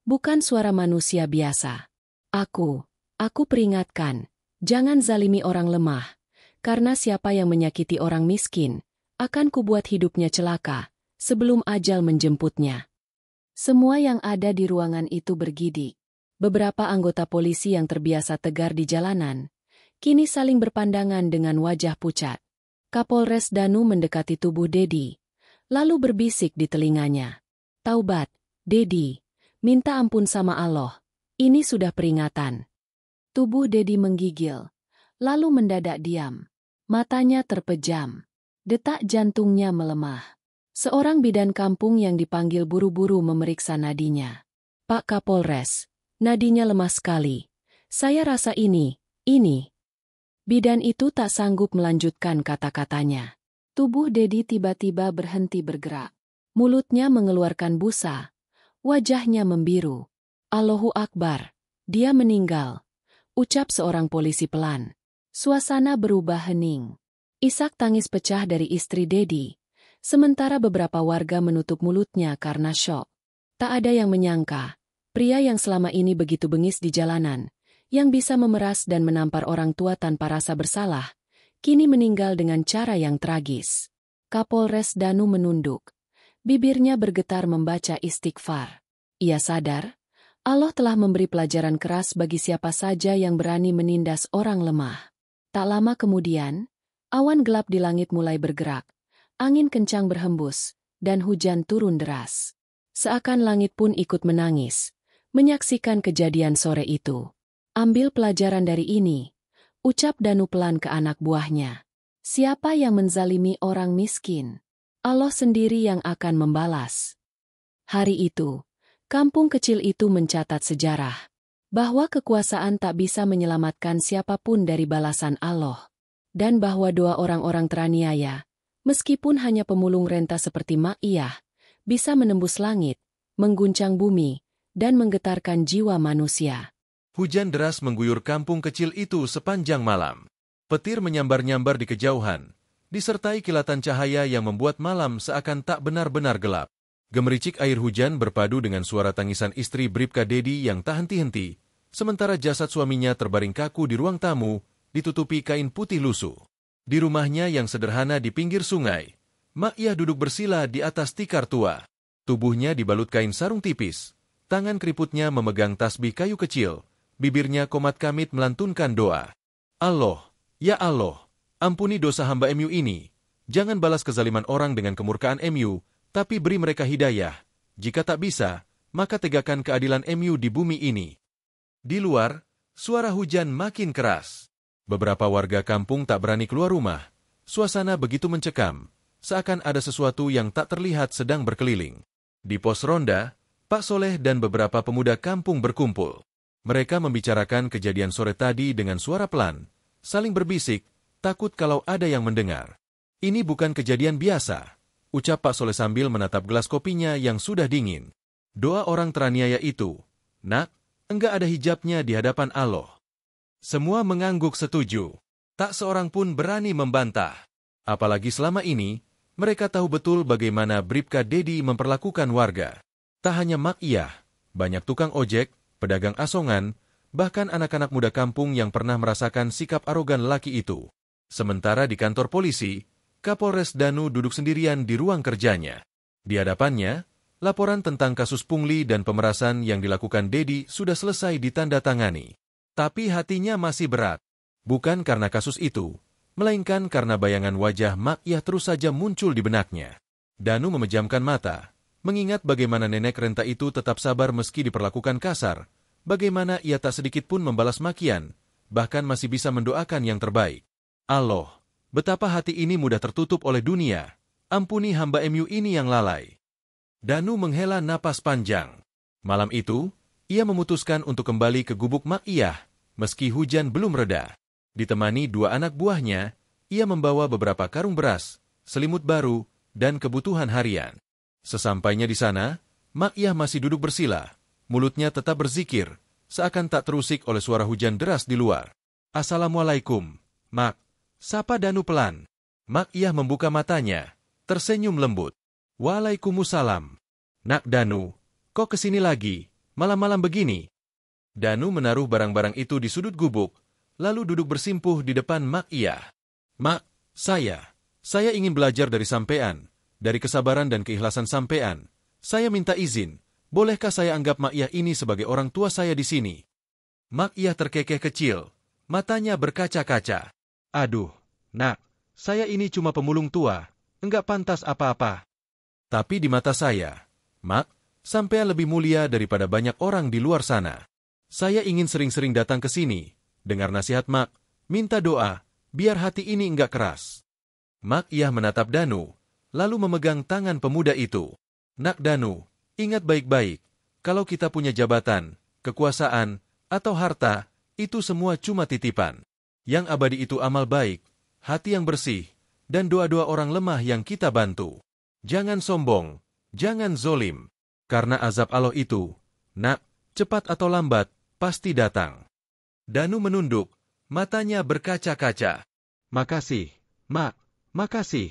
bukan suara manusia biasa. Aku peringatkan, jangan zalimi orang lemah, karena siapa yang menyakiti orang miskin, akan kubuat hidupnya celaka, sebelum ajal menjemputnya. Semua yang ada di ruangan itu bergidik. Beberapa anggota polisi yang terbiasa tegar di jalanan, kini saling berpandangan dengan wajah pucat. Kapolres Danu mendekati tubuh Dedi, lalu berbisik di telinganya. Taubat, Dedi, minta ampun sama Allah, ini sudah peringatan. Tubuh Dedi menggigil, lalu mendadak diam. Matanya terpejam, detak jantungnya melemah. Seorang bidan kampung yang dipanggil buru-buru memeriksa nadinya. Pak Kapolres, nadinya lemah sekali. Saya rasa ini. Bidan itu tak sanggup melanjutkan kata-katanya. Tubuh Dedi tiba-tiba berhenti bergerak. Mulutnya mengeluarkan busa. Wajahnya membiru. Allahu Akbar. Dia meninggal. Ucap seorang polisi pelan. Suasana berubah hening. Isak tangis pecah dari istri Dedi. Sementara beberapa warga menutup mulutnya karena syok. Tak ada yang menyangka. Pria yang selama ini begitu bengis di jalanan, yang bisa memeras dan menampar orang tua tanpa rasa bersalah, kini meninggal dengan cara yang tragis. Kapolres Danu menunduk. Bibirnya bergetar membaca istighfar. Ia sadar, Allah telah memberi pelajaran keras bagi siapa saja yang berani menindas orang lemah. Tak lama kemudian, awan gelap di langit mulai bergerak, angin kencang berhembus, dan hujan turun deras. Seakan langit pun ikut menangis, menyaksikan kejadian sore itu. Ambil pelajaran dari ini, ucap Danu pelan ke anak buahnya. Siapa yang menzalimi orang miskin? Allah sendiri yang akan membalas. Hari itu, kampung kecil itu mencatat sejarah, bahwa kekuasaan tak bisa menyelamatkan siapapun dari balasan Allah, dan bahwa doa orang-orang teraniaya, meskipun hanya pemulung renta seperti Mak Iyah, bisa menembus langit, mengguncang bumi, dan menggetarkan jiwa manusia. Hujan deras mengguyur kampung kecil itu sepanjang malam. Petir menyambar-nyambar di kejauhan, disertai kilatan cahaya yang membuat malam seakan tak benar-benar gelap. Gemericik air hujan berpadu dengan suara tangisan istri Bribka Dedi yang tak henti-henti, sementara jasad suaminya terbaring kaku di ruang tamu, ditutupi kain putih lusuh. Di rumahnya yang sederhana di pinggir sungai, Mak Iyah duduk bersila di atas tikar tua. Tubuhnya dibalut kain sarung tipis. Tangan keriputnya memegang tasbih kayu kecil. Bibirnya komat kamit melantunkan doa. Allah, ya Allah, ampuni dosa hamba MU ini. Jangan balas kezaliman orang dengan kemurkaan MU, tapi beri mereka hidayah. Jika tak bisa, maka tegakkan keadilan MU di bumi ini. Di luar, suara hujan makin keras. Beberapa warga kampung tak berani keluar rumah. Suasana begitu mencekam, seakan ada sesuatu yang tak terlihat sedang berkeliling. Di pos ronda, Pak Soleh dan beberapa pemuda kampung berkumpul. Mereka membicarakan kejadian sore tadi dengan suara pelan, saling berbisik, takut kalau ada yang mendengar. Ini bukan kejadian biasa, ucap Pak Soleh sambil menatap gelas kopinya yang sudah dingin. Doa orang teraniaya itu, nak, enggak ada hijabnya di hadapan Allah. Semua mengangguk setuju. Tak seorang pun berani membantah. Apalagi selama ini, mereka tahu betul bagaimana Bribka Dedi memperlakukan warga. Tak hanya Mak Iyah, banyak tukang ojek, pedagang asongan, bahkan anak-anak muda kampung yang pernah merasakan sikap arogan lelaki itu. Sementara di kantor polisi, Kapolres Danu duduk sendirian di ruang kerjanya. Di hadapannya, laporan tentang kasus pungli dan pemerasan yang dilakukan Dedi sudah selesai ditandatangani. Tapi hatinya masih berat. Bukan karena kasus itu, melainkan karena bayangan wajah Mak Iyah terus saja muncul di benaknya. Danu memejamkan mata, mengingat bagaimana nenek renta itu tetap sabar meski diperlakukan kasar, bagaimana ia tak sedikit pun membalas makian, bahkan masih bisa mendoakan yang terbaik. Allah, betapa hati ini mudah tertutup oleh dunia, ampuni hamba MU ini yang lalai. Danu menghela napas panjang. Malam itu, ia memutuskan untuk kembali ke gubuk Mak Iyah, meski hujan belum reda. Ditemani dua anak buahnya, ia membawa beberapa karung beras, selimut baru, dan kebutuhan harian. Sesampainya di sana, Mak Iyah masih duduk bersila, mulutnya tetap berzikir, seakan tak terusik oleh suara hujan deras di luar. Assalamualaikum, Mak, sapa Danu pelan. Mak Iyah membuka matanya, tersenyum lembut. Waalaikumsalam. Nak Danu, kok kesini lagi, malam-malam begini? Danu menaruh barang-barang itu di sudut gubuk, lalu duduk bersimpuh di depan Mak Iyah. Mak, saya ingin belajar dari sampean, dari kesabaran dan keikhlasan sampean. Saya minta izin, bolehkah saya anggap Mak Iyah ini sebagai orang tua saya di sini? Mak Iyah terkekeh kecil, matanya berkaca-kaca. Aduh, nak, saya ini cuma pemulung tua, enggak pantas apa-apa. Tapi di mata saya, Mak, sampean lebih mulia daripada banyak orang di luar sana. Saya ingin sering-sering datang ke sini, dengar nasihat Mak, minta doa, biar hati ini enggak keras. Mak Iyah menatap Danu, lalu memegang tangan pemuda itu. Nak Danu, ingat baik-baik, kalau kita punya jabatan, kekuasaan, atau harta, itu semua cuma titipan. Yang abadi itu amal baik, hati yang bersih, dan doa-doa orang lemah yang kita bantu. Jangan sombong, jangan zolim, karena azab Allah itu, nak, cepat atau lambat, pasti datang. Danu menunduk, matanya berkaca-kaca. Makasih, Mak, makasih.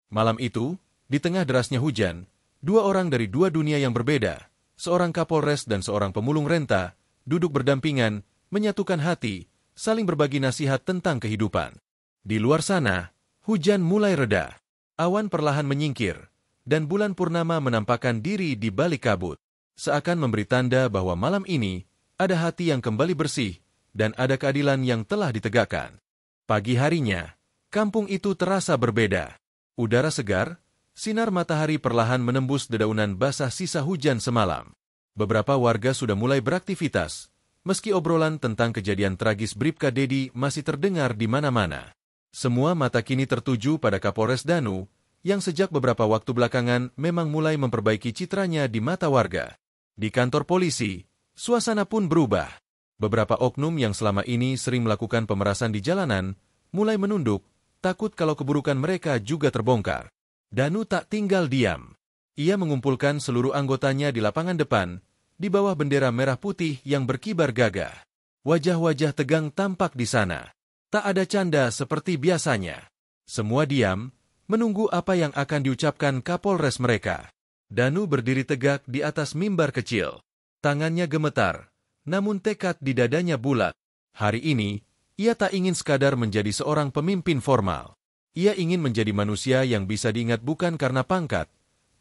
Malam itu, di tengah derasnya hujan, dua orang dari dua dunia yang berbeda, seorang Kapolres dan seorang pemulung renta, duduk berdampingan, menyatukan hati, saling berbagi nasihat tentang kehidupan. Di luar sana, hujan mulai reda. Awan perlahan menyingkir, dan bulan purnama menampakkan diri di balik kabut. Seakan memberi tanda bahwa malam ini, ada hati yang kembali bersih, dan ada keadilan yang telah ditegakkan. Pagi harinya, kampung itu terasa berbeda. Udara segar, sinar matahari perlahan menembus dedaunan basah sisa hujan semalam. Beberapa warga sudah mulai beraktivitas, meski obrolan tentang kejadian tragis Bribka Dedi masih terdengar di mana-mana. Semua mata kini tertuju pada Kapolres Danu, yang sejak beberapa waktu belakangan memang mulai memperbaiki citranya di mata warga. Di kantor polisi, suasana pun berubah. Beberapa oknum yang selama ini sering melakukan pemerasan di jalanan, mulai menunduk, takut kalau keburukan mereka juga terbongkar. Danu tak tinggal diam. Ia mengumpulkan seluruh anggotanya di lapangan depan, di bawah bendera merah putih yang berkibar gagah. Wajah-wajah tegang tampak di sana. Tak ada canda seperti biasanya. Semua diam, menunggu apa yang akan diucapkan Kapolres mereka. Danu berdiri tegak di atas mimbar kecil. Tangannya gemetar, namun tekad di dadanya bulat. Hari ini, ia tak ingin sekadar menjadi seorang pemimpin formal. Ia ingin menjadi manusia yang bisa diingat bukan karena pangkat,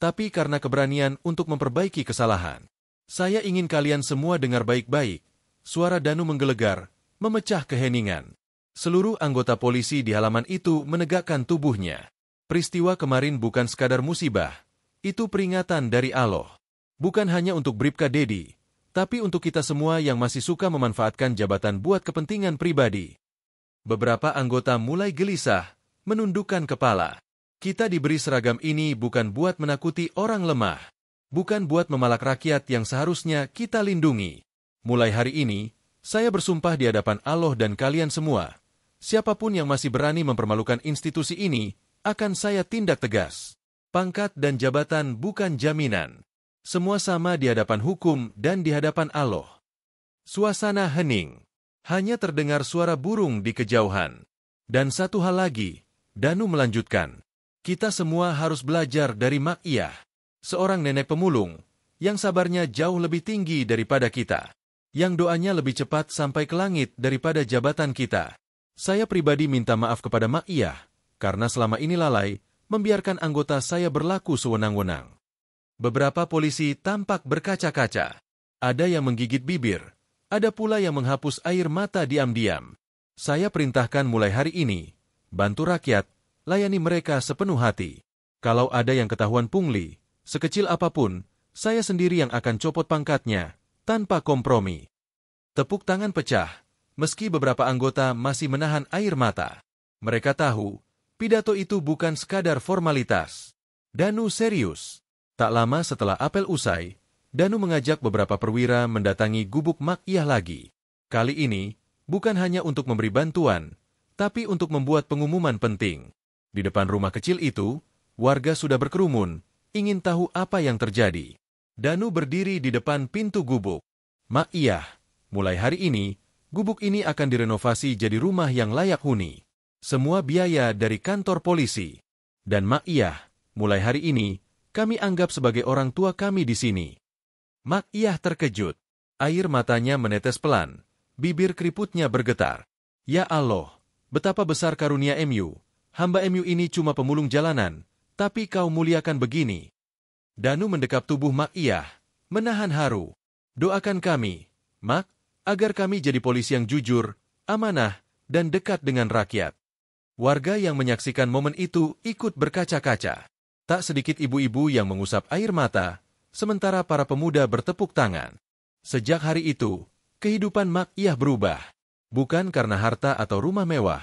tapi karena keberanian untuk memperbaiki kesalahan. Saya ingin kalian semua dengar baik-baik. Suara Danu menggelegar, memecah keheningan. Seluruh anggota polisi di halaman itu menegakkan tubuhnya. Peristiwa kemarin bukan sekadar musibah. Itu peringatan dari Allah. Bukan hanya untuk Bribka Dedi, tapi untuk kita semua yang masih suka memanfaatkan jabatan buat kepentingan pribadi. Beberapa anggota mulai gelisah, menundukkan kepala. Kita diberi seragam ini bukan buat menakuti orang lemah. Bukan buat memalak rakyat yang seharusnya kita lindungi. Mulai hari ini, saya bersumpah di hadapan Allah dan kalian semua. Siapapun yang masih berani mempermalukan institusi ini, akan saya tindak tegas. Pangkat dan jabatan bukan jaminan. Semua sama di hadapan hukum dan di hadapan Allah. Suasana hening. Hanya terdengar suara burung di kejauhan. Dan satu hal lagi, Danu melanjutkan. Kita semua harus belajar dari Mak Iyah, seorang nenek pemulung, yang sabarnya jauh lebih tinggi daripada kita. Yang doanya lebih cepat sampai ke langit daripada jabatan kita. Saya pribadi minta maaf kepada Mak Iyah, karena selama ini lalai, membiarkan anggota saya berlaku sewenang-wenang. Beberapa polisi tampak berkaca-kaca. Ada yang menggigit bibir, ada pula yang menghapus air mata diam-diam. Saya perintahkan mulai hari ini, bantu rakyat, layani mereka sepenuh hati. Kalau ada yang ketahuan pungli, sekecil apapun, saya sendiri yang akan copot pangkatnya, tanpa kompromi. Tepuk tangan pecah, meski beberapa anggota masih menahan air mata. Mereka tahu, pidato itu bukan sekadar formalitas. Danu serius. Tak lama setelah apel usai, Danu mengajak beberapa perwira mendatangi gubuk Mak Iyah lagi. Kali ini, bukan hanya untuk memberi bantuan, tapi untuk membuat pengumuman penting. Di depan rumah kecil itu, warga sudah berkerumun, ingin tahu apa yang terjadi. Danu berdiri di depan pintu gubuk. Mak Iyah, mulai hari ini, gubuk ini akan direnovasi jadi rumah yang layak huni. Semua biaya dari kantor polisi. Dan Mak Iyah, mulai hari ini, kami anggap sebagai orang tua kami di sini. Mak Iyah terkejut. Air matanya menetes pelan. Bibir keriputnya bergetar. Ya Allah, betapa besar karunia MU. Hamba MU ini cuma pemulung jalanan, tapi kau muliakan begini. Danu mendekap tubuh Mak Iyah, menahan haru. Doakan kami, Mak, agar kami jadi polisi yang jujur, amanah, dan dekat dengan rakyat. Warga yang menyaksikan momen itu ikut berkaca-kaca. Tak sedikit ibu-ibu yang mengusap air mata, sementara para pemuda bertepuk tangan. Sejak hari itu, kehidupan Mak Iyah berubah. Bukan karena harta atau rumah mewah,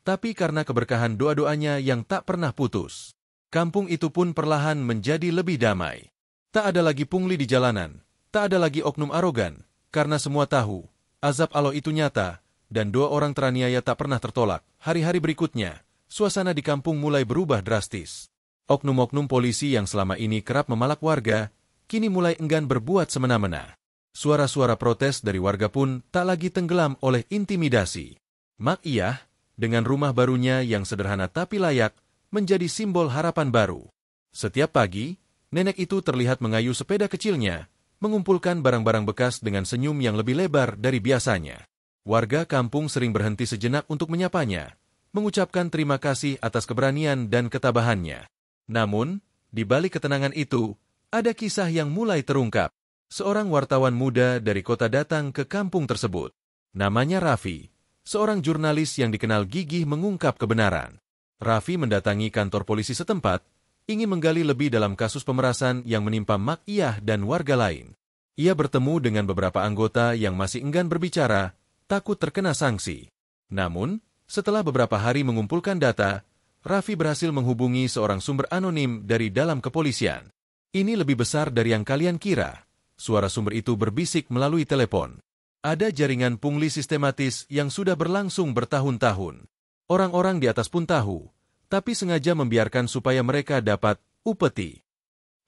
tapi karena keberkahan doa-doanya yang tak pernah putus. Kampung itu pun perlahan menjadi lebih damai. Tak ada lagi pungli di jalanan, tak ada lagi oknum arogan, karena semua tahu, azab Allah itu nyata, dan doa orang teraniaya tak pernah tertolak. Hari-hari berikutnya, suasana di kampung mulai berubah drastis. Oknum-oknum polisi yang selama ini kerap memalak warga, kini mulai enggan berbuat semena-mena. Suara-suara protes dari warga pun tak lagi tenggelam oleh intimidasi. Mak Iyah, dengan rumah barunya yang sederhana tapi layak, menjadi simbol harapan baru. Setiap pagi, nenek itu terlihat mengayuh sepeda kecilnya, mengumpulkan barang-barang bekas dengan senyum yang lebih lebar dari biasanya. Warga kampung sering berhenti sejenak untuk menyapanya, mengucapkan terima kasih atas keberanian dan ketabahannya. Namun, di balik ketenangan itu, ada kisah yang mulai terungkap. Seorang wartawan muda dari kota datang ke kampung tersebut. Namanya Raffi, seorang jurnalis yang dikenal gigih mengungkap kebenaran. Raffi mendatangi kantor polisi setempat, ingin menggali lebih dalam kasus pemerasan yang menimpa Mak Iyah dan warga lain. Ia bertemu dengan beberapa anggota yang masih enggan berbicara, takut terkena sanksi. Namun, setelah beberapa hari mengumpulkan data, Raffi berhasil menghubungi seorang sumber anonim dari dalam kepolisian. Ini lebih besar dari yang kalian kira. Suara sumber itu berbisik melalui telepon. Ada jaringan pungli sistematis yang sudah berlangsung bertahun-tahun. Orang-orang di atas pun tahu, tapi sengaja membiarkan supaya mereka dapat upeti.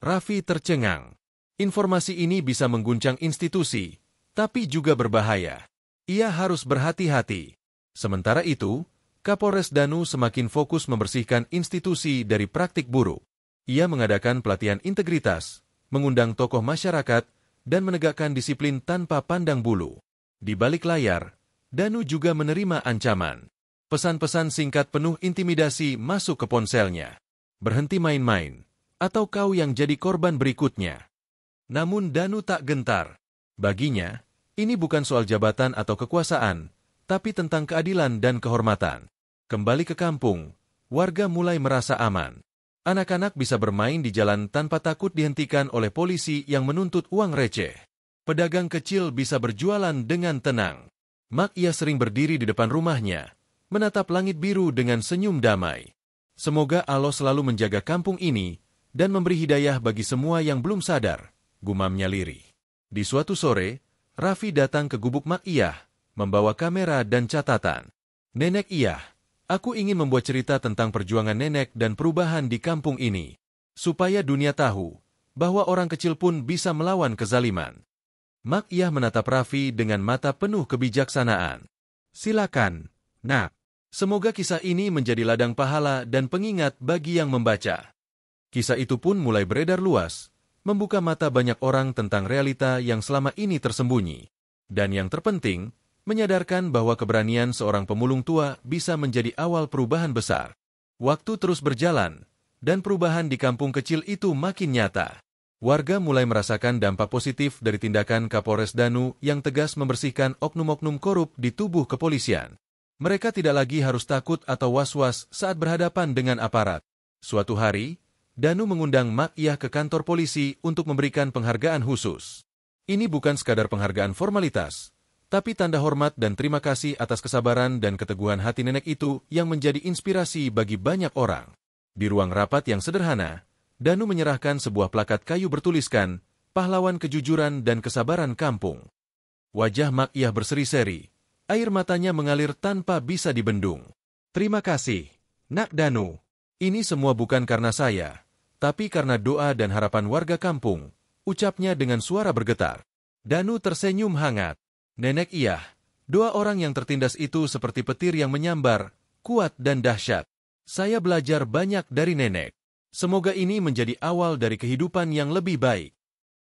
Raffi tercengang. Informasi ini bisa mengguncang institusi, tapi juga berbahaya. Ia harus berhati-hati. Sementara itu, Kapolres Danu semakin fokus membersihkan institusi dari praktik buruk. Ia mengadakan pelatihan integritas, mengundang tokoh masyarakat, dan menegakkan disiplin tanpa pandang bulu. Di balik layar, Danu juga menerima ancaman. Pesan-pesan singkat penuh intimidasi masuk ke ponselnya. Berhenti main-main, atau kau yang jadi korban berikutnya. Namun Danu tak gentar. Baginya, ini bukan soal jabatan atau kekuasaan, tapi tentang keadilan dan kehormatan. Kembali ke kampung, warga mulai merasa aman. Anak-anak bisa bermain di jalan tanpa takut dihentikan oleh polisi yang menuntut uang receh. Pedagang kecil bisa berjualan dengan tenang. Mak Iyah sering berdiri di depan rumahnya, menatap langit biru dengan senyum damai. Semoga Allah selalu menjaga kampung ini dan memberi hidayah bagi semua yang belum sadar, gumamnya lirih. Di suatu sore, Raffi datang ke gubuk Mak Iyah, membawa kamera dan catatan. Nenek Iyah, aku ingin membuat cerita tentang perjuangan nenek dan perubahan di kampung ini, supaya dunia tahu bahwa orang kecil pun bisa melawan kezaliman. Mak Iyah menatap Raffi dengan mata penuh kebijaksanaan. Silakan, Nak. Semoga kisah ini menjadi ladang pahala dan pengingat bagi yang membaca. Kisah itu pun mulai beredar luas, membuka mata banyak orang tentang realita yang selama ini tersembunyi. Dan yang terpenting, menyadarkan bahwa keberanian seorang pemulung tua bisa menjadi awal perubahan besar. Waktu terus berjalan, dan perubahan di kampung kecil itu makin nyata. Warga mulai merasakan dampak positif dari tindakan Kapolres Danu yang tegas membersihkan oknum-oknum korup di tubuh kepolisian. Mereka tidak lagi harus takut atau was-was saat berhadapan dengan aparat. Suatu hari, Danu mengundang Mak Iyah ke kantor polisi untuk memberikan penghargaan khusus. Ini bukan sekadar penghargaan formalitas, tapi tanda hormat dan terima kasih atas kesabaran dan keteguhan hati nenek itu yang menjadi inspirasi bagi banyak orang. Di ruang rapat yang sederhana, Danu menyerahkan sebuah plakat kayu bertuliskan, "Pahlawan kejujuran dan kesabaran kampung." Wajah Mak Iyah berseri-seri. Air matanya mengalir tanpa bisa dibendung. "Terima kasih, Nak Danu. Ini semua bukan karena saya, tapi karena doa dan harapan warga kampung," ucapnya dengan suara bergetar. Danu tersenyum hangat. "Nenek Iyah, doa orang yang tertindas itu seperti petir yang menyambar, kuat dan dahsyat. Saya belajar banyak dari nenek. Semoga ini menjadi awal dari kehidupan yang lebih baik."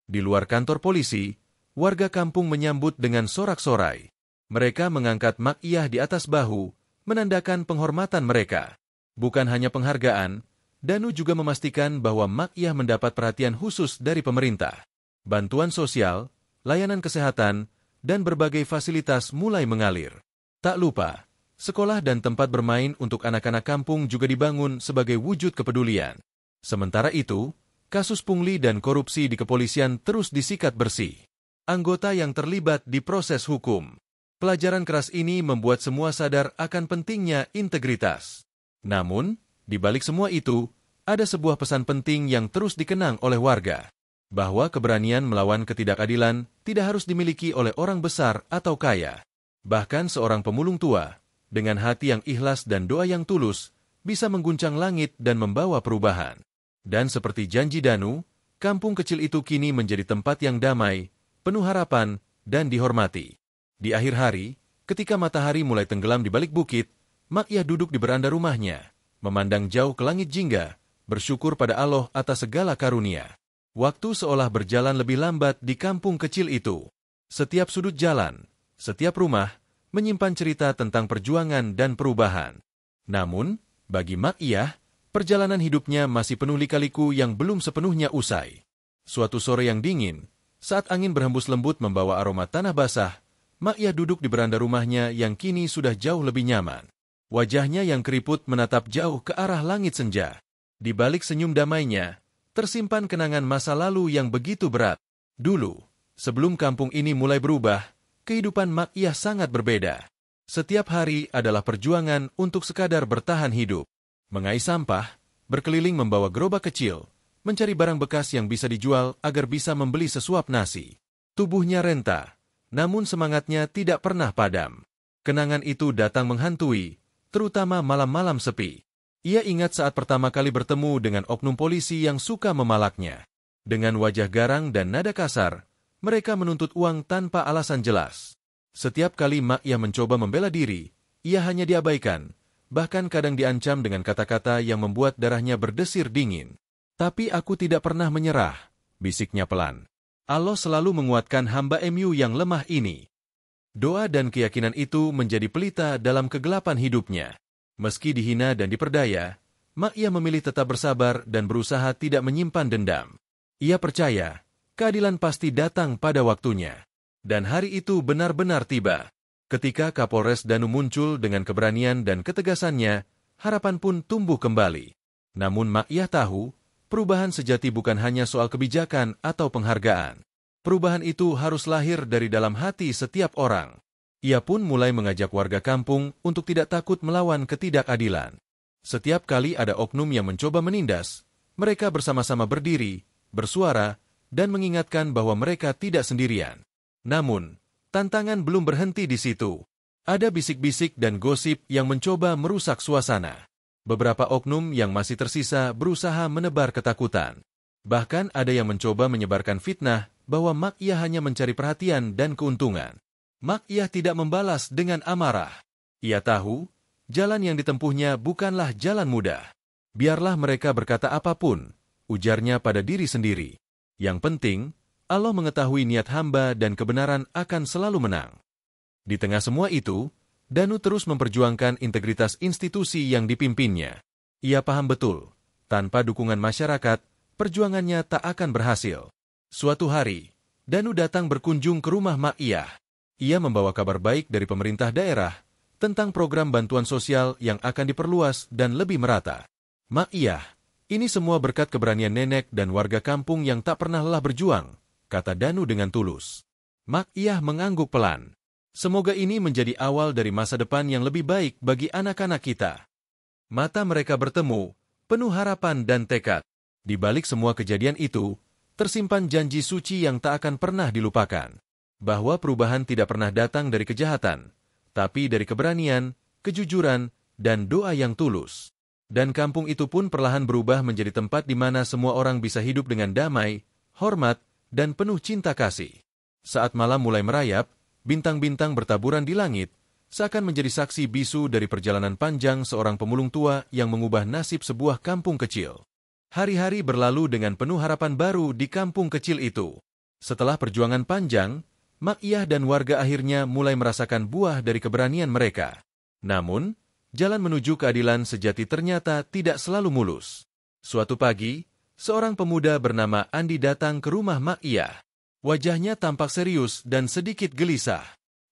Di luar kantor polisi, warga kampung menyambut dengan sorak-sorai. Mereka mengangkat Mak Iyah di atas bahu, menandakan penghormatan mereka. Bukan hanya penghargaan, Danu juga memastikan bahwa Mak Iyah mendapat perhatian khusus dari pemerintah. Bantuan sosial, layanan kesehatan, dan berbagai fasilitas mulai mengalir. Tak lupa, sekolah dan tempat bermain untuk anak-anak kampung juga dibangun sebagai wujud kepedulian. Sementara itu, kasus pungli dan korupsi di kepolisian terus disikat bersih. Anggota yang terlibat di proses hukum. Pelajaran keras ini membuat semua sadar akan pentingnya integritas. Namun, di balik semua itu, ada sebuah pesan penting yang terus dikenang oleh warga. Bahwa keberanian melawan ketidakadilan tidak harus dimiliki oleh orang besar atau kaya. Bahkan seorang pemulung tua, dengan hati yang ikhlas dan doa yang tulus, bisa mengguncang langit dan membawa perubahan. Dan seperti janji Danu, kampung kecil itu kini menjadi tempat yang damai, penuh harapan, dan dihormati. Di akhir hari, ketika matahari mulai tenggelam di balik bukit, Mak Iyah duduk di beranda rumahnya, memandang jauh ke langit jingga, bersyukur pada Allah atas segala karunia. Waktu seolah berjalan lebih lambat di kampung kecil itu. Setiap sudut jalan, setiap rumah, menyimpan cerita tentang perjuangan dan perubahan. Namun, bagi Mak Iyah, perjalanan hidupnya masih penuh lika-liku yang belum sepenuhnya usai. Suatu sore yang dingin, saat angin berhembus lembut membawa aroma tanah basah, Mak Iyah duduk di beranda rumahnya yang kini sudah jauh lebih nyaman. Wajahnya yang keriput menatap jauh ke arah langit senja. Di balik senyum damainya, tersimpan kenangan masa lalu yang begitu berat. Dulu, sebelum kampung ini mulai berubah, kehidupan Mak Iyah sangat berbeda. Setiap hari adalah perjuangan untuk sekadar bertahan hidup. Mengais sampah, berkeliling membawa gerobak kecil, mencari barang bekas yang bisa dijual agar bisa membeli sesuap nasi. Tubuhnya renta, namun semangatnya tidak pernah padam. Kenangan itu datang menghantui, terutama malam-malam sepi. Ia ingat saat pertama kali bertemu dengan oknum polisi yang suka memalaknya. Dengan wajah garang dan nada kasar, mereka menuntut uang tanpa alasan jelas. Setiap kali Mak Iyah mencoba membela diri, ia hanya diabaikan, bahkan kadang diancam dengan kata-kata yang membuat darahnya berdesir dingin. "Tapi aku tidak pernah menyerah," bisiknya pelan. "Allah selalu menguatkan hamba MU yang lemah ini." Doa dan keyakinan itu menjadi pelita dalam kegelapan hidupnya. Meski dihina dan diperdaya, Ma'iyah memilih tetap bersabar dan berusaha tidak menyimpan dendam. Ia percaya, keadilan pasti datang pada waktunya. Dan hari itu benar-benar tiba. Ketika Kapolres Danu muncul dengan keberanian dan ketegasannya, harapan pun tumbuh kembali. Namun Ma'iyah tahu, perubahan sejati bukan hanya soal kebijakan atau penghargaan. Perubahan itu harus lahir dari dalam hati setiap orang. Ia pun mulai mengajak warga kampung untuk tidak takut melawan ketidakadilan. Setiap kali ada oknum yang mencoba menindas, mereka bersama-sama berdiri, bersuara, dan mengingatkan bahwa mereka tidak sendirian. Namun, tantangan belum berhenti di situ. Ada bisik-bisik dan gosip yang mencoba merusak suasana. Beberapa oknum yang masih tersisa berusaha menebar ketakutan. Bahkan ada yang mencoba menyebarkan fitnah bahwa Ma'iyah hanya mencari perhatian dan keuntungan. Ma'iyah tidak membalas dengan amarah. Ia tahu, jalan yang ditempuhnya bukanlah jalan mudah. Biarlah mereka berkata apapun, ujarnya pada diri sendiri. Yang penting, Allah mengetahui niat hamba dan kebenaran akan selalu menang. Di tengah semua itu, Danu terus memperjuangkan integritas institusi yang dipimpinnya. Ia paham betul, tanpa dukungan masyarakat, perjuangannya tak akan berhasil. Suatu hari, Danu datang berkunjung ke rumah Ma'iyah. Ia membawa kabar baik dari pemerintah daerah tentang program bantuan sosial yang akan diperluas dan lebih merata. Ma'iyah, ini semua berkat keberanian nenek dan warga kampung yang tak pernah lelah berjuang, kata Danu dengan tulus. Ma'iyah mengangguk pelan. Semoga ini menjadi awal dari masa depan yang lebih baik bagi anak-anak kita. Mata mereka bertemu, penuh harapan dan tekad. Di balik semua kejadian itu, tersimpan janji suci yang tak akan pernah dilupakan. Bahwa perubahan tidak pernah datang dari kejahatan, tapi dari keberanian, kejujuran, dan doa yang tulus. Dan kampung itu pun perlahan berubah menjadi tempat di mana semua orang bisa hidup dengan damai, hormat, dan penuh cinta kasih. Saat malam mulai merayap, bintang-bintang bertaburan di langit, seakan menjadi saksi bisu dari perjalanan panjang seorang pemulung tua yang mengubah nasib sebuah kampung kecil. Hari-hari berlalu dengan penuh harapan baru di kampung kecil itu. Setelah perjuangan panjang, Ma'iyah dan warga akhirnya mulai merasakan buah dari keberanian mereka. Namun, jalan menuju keadilan sejati ternyata tidak selalu mulus. Suatu pagi, seorang pemuda bernama Andi datang ke rumah Ma'iyah. Wajahnya tampak serius dan sedikit gelisah.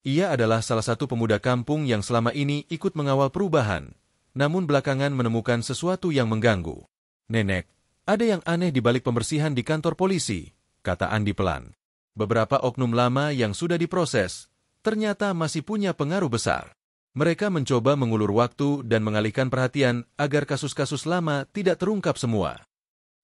Ia adalah salah satu pemuda kampung yang selama ini ikut mengawal perubahan, namun belakangan menemukan sesuatu yang mengganggu. "Nenek, ada yang aneh di balik pembersihan di kantor polisi," kata Andi pelan. Beberapa oknum lama yang sudah diproses, ternyata masih punya pengaruh besar. Mereka mencoba mengulur waktu dan mengalihkan perhatian agar kasus-kasus lama tidak terungkap semua.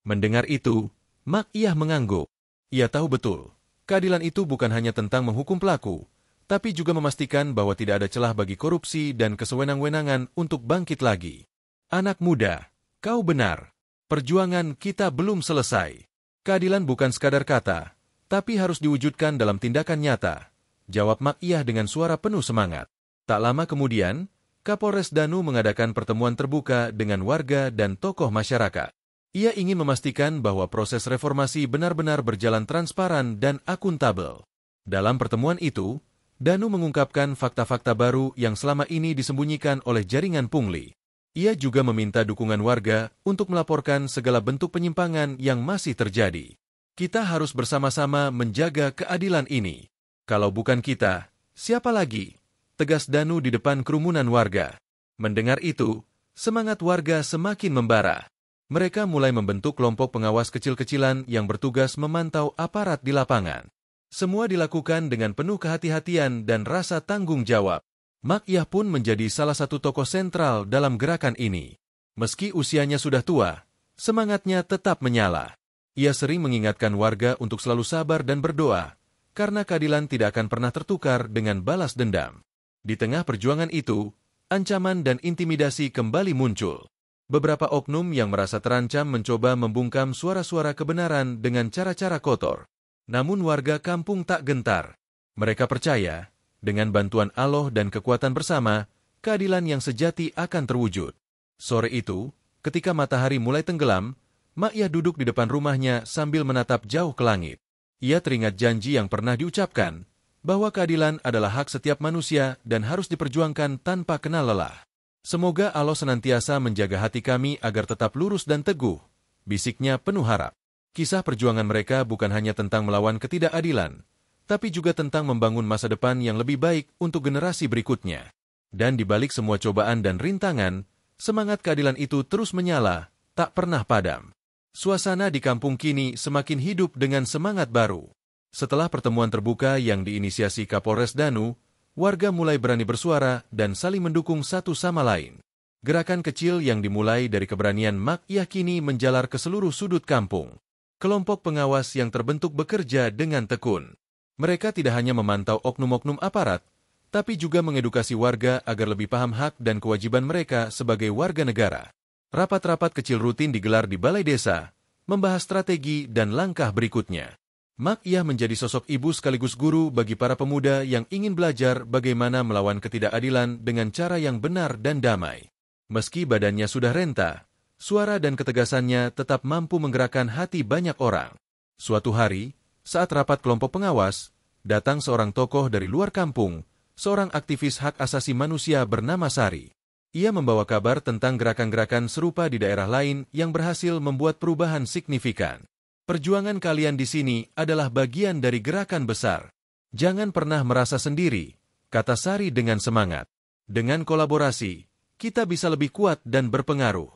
Mendengar itu, Ma'iyah mengangguk. Ia tahu betul, keadilan itu bukan hanya tentang menghukum pelaku, tapi juga memastikan bahwa tidak ada celah bagi korupsi dan kesewenang-wenangan untuk bangkit lagi. "Anak muda, kau benar. Perjuangan kita belum selesai. Keadilan bukan sekadar kata, tapi harus diwujudkan dalam tindakan nyata," jawab Ma'iyah dengan suara penuh semangat. Tak lama kemudian, Kapolres Danu mengadakan pertemuan terbuka dengan warga dan tokoh masyarakat. Ia ingin memastikan bahwa proses reformasi benar-benar berjalan transparan dan akuntabel. Dalam pertemuan itu, Danu mengungkapkan fakta-fakta baru yang selama ini disembunyikan oleh jaringan pungli. Ia juga meminta dukungan warga untuk melaporkan segala bentuk penyimpangan yang masih terjadi. "Kita harus bersama-sama menjaga keadilan ini. Kalau bukan kita, siapa lagi?" tegas Danu di depan kerumunan warga. Mendengar itu, semangat warga semakin membara. Mereka mulai membentuk kelompok pengawas kecil-kecilan yang bertugas memantau aparat di lapangan. Semua dilakukan dengan penuh kehati-hatian dan rasa tanggung jawab. Ma'iyah pun menjadi salah satu tokoh sentral dalam gerakan ini. Meski usianya sudah tua, semangatnya tetap menyala. Ia sering mengingatkan warga untuk selalu sabar dan berdoa, karena keadilan tidak akan pernah tertukar dengan balas dendam. Di tengah perjuangan itu, ancaman dan intimidasi kembali muncul. Beberapa oknum yang merasa terancam mencoba membungkam suara-suara kebenaran dengan cara-cara kotor. Namun warga kampung tak gentar. Mereka percaya, dengan bantuan Allah dan kekuatan bersama, keadilan yang sejati akan terwujud. Sore itu, ketika matahari mulai tenggelam, Ma'iyah duduk di depan rumahnya sambil menatap jauh ke langit. Ia teringat janji yang pernah diucapkan, bahwa keadilan adalah hak setiap manusia dan harus diperjuangkan tanpa kenal lelah. Semoga Allah senantiasa menjaga hati kami agar tetap lurus dan teguh, bisiknya penuh harap. Kisah perjuangan mereka bukan hanya tentang melawan ketidakadilan, tapi juga tentang membangun masa depan yang lebih baik untuk generasi berikutnya. Dan di balik semua cobaan dan rintangan, semangat keadilan itu terus menyala, tak pernah padam. Suasana di kampung kini semakin hidup dengan semangat baru. Setelah pertemuan terbuka yang diinisiasi Kapolres Danu, warga mulai berani bersuara dan saling mendukung satu sama lain. Gerakan kecil yang dimulai dari keberanian Mak Iyah kini menjalar ke seluruh sudut kampung. Kelompok pengawas yang terbentuk bekerja dengan tekun. Mereka tidak hanya memantau oknum-oknum aparat, tapi juga mengedukasi warga agar lebih paham hak dan kewajiban mereka sebagai warga negara. Rapat-rapat kecil rutin digelar di balai desa, membahas strategi dan langkah berikutnya. Mak Iyah menjadi sosok ibu sekaligus guru bagi para pemuda yang ingin belajar bagaimana melawan ketidakadilan dengan cara yang benar dan damai. Meski badannya sudah renta, suara dan ketegasannya tetap mampu menggerakkan hati banyak orang. Suatu hari, saat rapat kelompok pengawas, datang seorang tokoh dari luar kampung, seorang aktivis hak asasi manusia bernama Sari. Ia membawa kabar tentang gerakan-gerakan serupa di daerah lain yang berhasil membuat perubahan signifikan. Perjuangan kalian di sini adalah bagian dari gerakan besar. Jangan pernah merasa sendiri, kata Sari dengan semangat. Dengan kolaborasi, kita bisa lebih kuat dan berpengaruh.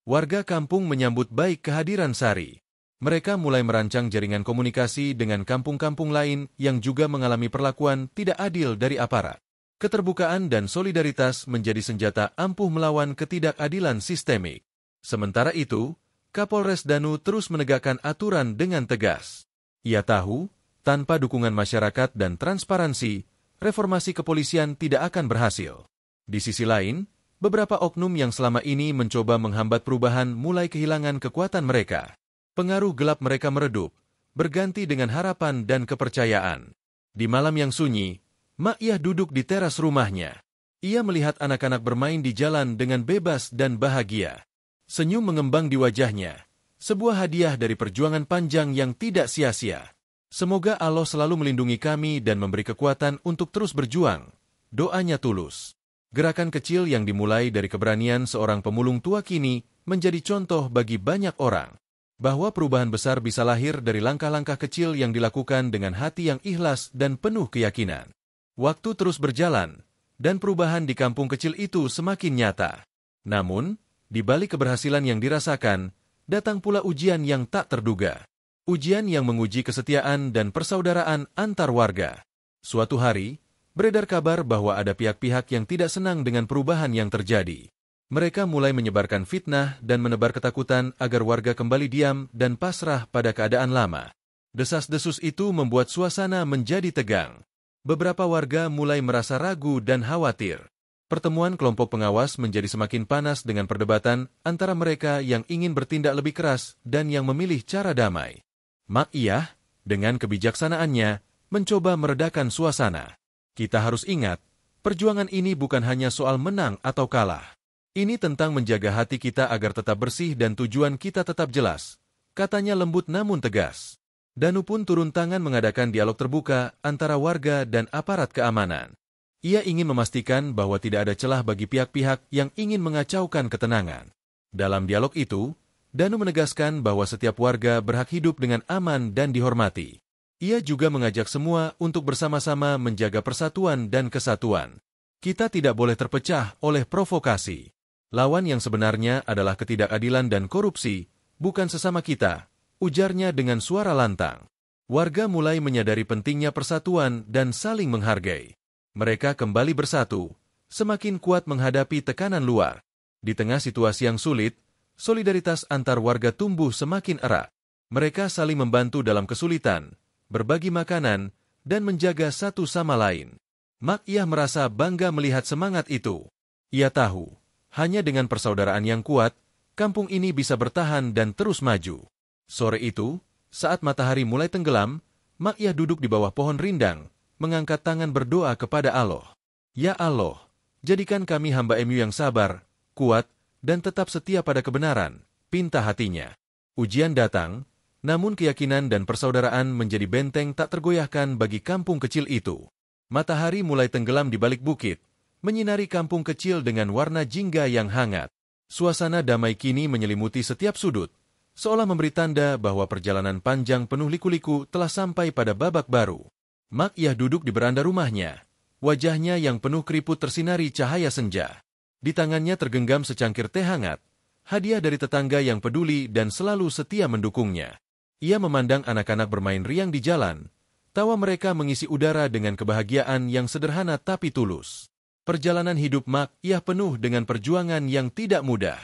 Warga kampung menyambut baik kehadiran Sari. Mereka mulai merancang jaringan komunikasi dengan kampung-kampung lain yang juga mengalami perlakuan tidak adil dari aparat. Keterbukaan dan solidaritas menjadi senjata ampuh melawan ketidakadilan sistemik. Sementara itu, Kapolres Danu terus menegakkan aturan dengan tegas. Ia tahu, tanpa dukungan masyarakat dan transparansi, reformasi kepolisian tidak akan berhasil. Di sisi lain, beberapa oknum yang selama ini mencoba menghambat perubahan mulai kehilangan kekuatan mereka. Pengaruh gelap mereka meredup, berganti dengan harapan dan kepercayaan. Di malam yang sunyi, Mak Iyah duduk di teras rumahnya. Ia melihat anak-anak bermain di jalan dengan bebas dan bahagia. Senyum mengembang di wajahnya, sebuah hadiah dari perjuangan panjang yang tidak sia-sia. Semoga Allah selalu melindungi kami dan memberi kekuatan untuk terus berjuang. Doanya tulus. Gerakan kecil yang dimulai dari keberanian seorang pemulung tua kini menjadi contoh bagi banyak orang. Bahwa perubahan besar bisa lahir dari langkah-langkah kecil yang dilakukan dengan hati yang ikhlas dan penuh keyakinan. Waktu terus berjalan, dan perubahan di kampung kecil itu semakin nyata. Namun, di balik keberhasilan yang dirasakan, datang pula ujian yang tak terduga. Ujian yang menguji kesetiaan dan persaudaraan antar warga. Suatu hari, beredar kabar bahwa ada pihak-pihak yang tidak senang dengan perubahan yang terjadi. Mereka mulai menyebarkan fitnah dan menebar ketakutan agar warga kembali diam dan pasrah pada keadaan lama. Desas-desus itu membuat suasana menjadi tegang. Beberapa warga mulai merasa ragu dan khawatir. Pertemuan kelompok pengawas menjadi semakin panas dengan perdebatan antara mereka yang ingin bertindak lebih keras dan yang memilih cara damai. Mak Iyah, dengan kebijaksanaannya, mencoba meredakan suasana. Kita harus ingat, perjuangan ini bukan hanya soal menang atau kalah. Ini tentang menjaga hati kita agar tetap bersih dan tujuan kita tetap jelas, katanya lembut namun tegas. Danu pun turun tangan mengadakan dialog terbuka antara warga dan aparat keamanan. Ia ingin memastikan bahwa tidak ada celah bagi pihak-pihak yang ingin mengacaukan ketenangan. Dalam dialog itu, Danu menegaskan bahwa setiap warga berhak hidup dengan aman dan dihormati. Ia juga mengajak semua untuk bersama-sama menjaga persatuan dan kesatuan. Kita tidak boleh terpecah oleh provokasi. Lawan yang sebenarnya adalah ketidakadilan dan korupsi, bukan sesama kita, ujarnya dengan suara lantang. Warga mulai menyadari pentingnya persatuan dan saling menghargai. Mereka kembali bersatu, semakin kuat menghadapi tekanan luar. Di tengah situasi yang sulit, solidaritas antar warga tumbuh semakin erat. Mereka saling membantu dalam kesulitan, berbagi makanan, dan menjaga satu sama lain. Mak Iyah merasa bangga melihat semangat itu. Ia tahu, hanya dengan persaudaraan yang kuat, kampung ini bisa bertahan dan terus maju. Sore itu, saat matahari mulai tenggelam, Mak Iyah duduk di bawah pohon rindang, mengangkat tangan berdoa kepada Allah. Ya Allah, jadikan kami hamba MU yang sabar, kuat, dan tetap setia pada kebenaran, pinta hatinya. Ujian datang, Namun keyakinan dan persaudaraan menjadi benteng tak tergoyahkan bagi kampung kecil itu. Matahari mulai tenggelam di balik bukit, menyinari kampung kecil dengan warna jingga yang hangat. Suasana damai kini menyelimuti setiap sudut, seolah memberi tanda bahwa perjalanan panjang penuh liku-liku telah sampai pada babak baru. Mak Iyah duduk di beranda rumahnya. Wajahnya yang penuh keriput tersinari cahaya senja. Di tangannya tergenggam secangkir teh hangat, hadiah dari tetangga yang peduli dan selalu setia mendukungnya. Ia memandang anak-anak bermain riang di jalan. Tawa mereka mengisi udara dengan kebahagiaan yang sederhana tapi tulus. Perjalanan hidup Mak Iyah penuh dengan perjuangan yang tidak mudah.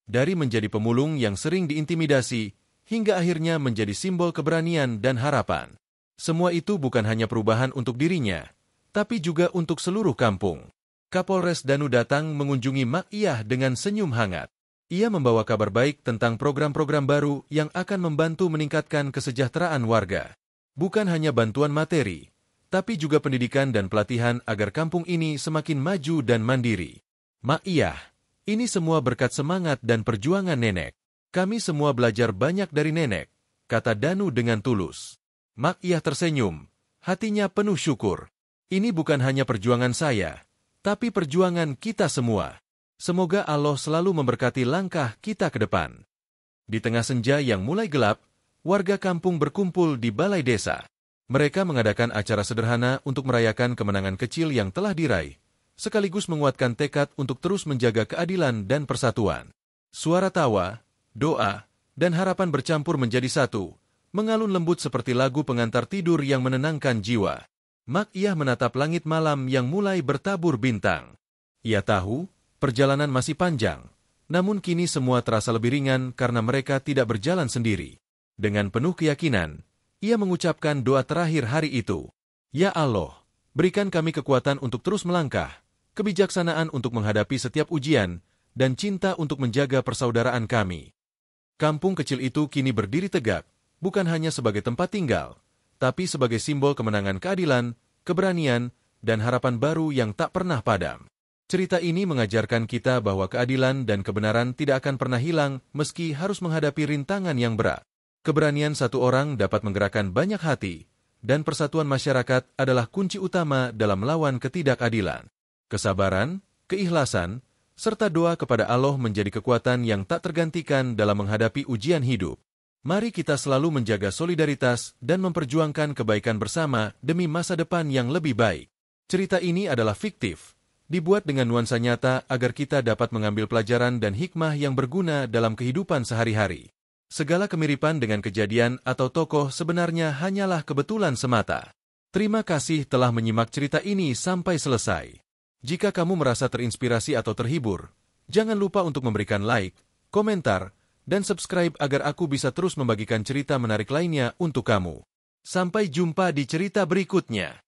Dari menjadi pemulung yang sering diintimidasi, hingga akhirnya menjadi simbol keberanian dan harapan. Semua itu bukan hanya perubahan untuk dirinya, tapi juga untuk seluruh kampung. Kapolres Danu datang mengunjungi Mak Iyah dengan senyum hangat. Ia membawa kabar baik tentang program-program baru yang akan membantu meningkatkan kesejahteraan warga. Bukan hanya bantuan materi, tapi juga pendidikan dan pelatihan agar kampung ini semakin maju dan mandiri. Mak Iyah, ini semua berkat semangat dan perjuangan nenek. Kami semua belajar banyak dari nenek, kata Danu dengan tulus. Mak Iyah tersenyum, hatinya penuh syukur. Ini bukan hanya perjuangan saya, tapi perjuangan kita semua. Semoga Allah selalu memberkati langkah kita ke depan. Di tengah senja yang mulai gelap, warga kampung berkumpul di balai desa. Mereka mengadakan acara sederhana untuk merayakan kemenangan kecil yang telah diraih, sekaligus menguatkan tekad untuk terus menjaga keadilan dan persatuan. Suara tawa, doa, dan harapan bercampur menjadi satu, mengalun lembut seperti lagu pengantar tidur yang menenangkan jiwa. Mak Iyah menatap langit malam yang mulai bertabur bintang. Ia tahu, perjalanan masih panjang, namun kini semua terasa lebih ringan karena mereka tidak berjalan sendiri. Dengan penuh keyakinan, ia mengucapkan doa terakhir hari itu. Ya Allah, berikan kami kekuatan untuk terus melangkah, kebijaksanaan untuk menghadapi setiap ujian, dan cinta untuk menjaga persaudaraan kami. Kampung kecil itu kini berdiri tegak, bukan hanya sebagai tempat tinggal, tapi sebagai simbol kemenangan keadilan, keberanian, dan harapan baru yang tak pernah padam. Cerita ini mengajarkan kita bahwa keadilan dan kebenaran tidak akan pernah hilang meski harus menghadapi rintangan yang berat. Keberanian satu orang dapat menggerakkan banyak hati, dan persatuan masyarakat adalah kunci utama dalam melawan ketidakadilan. Kesabaran, keikhlasan, serta doa kepada Allah menjadi kekuatan yang tak tergantikan dalam menghadapi ujian hidup. Mari kita selalu menjaga solidaritas dan memperjuangkan kebaikan bersama demi masa depan yang lebih baik. Cerita ini adalah fiktif, dibuat dengan nuansa nyata agar kita dapat mengambil pelajaran dan hikmah yang berguna dalam kehidupan sehari-hari. Segala kemiripan dengan kejadian atau tokoh sebenarnya hanyalah kebetulan semata. Terima kasih telah menyimak cerita ini sampai selesai. Jika kamu merasa terinspirasi atau terhibur, jangan lupa untuk memberikan like, komentar, dan subscribe agar aku bisa terus membagikan cerita menarik lainnya untuk kamu. Sampai jumpa di cerita berikutnya.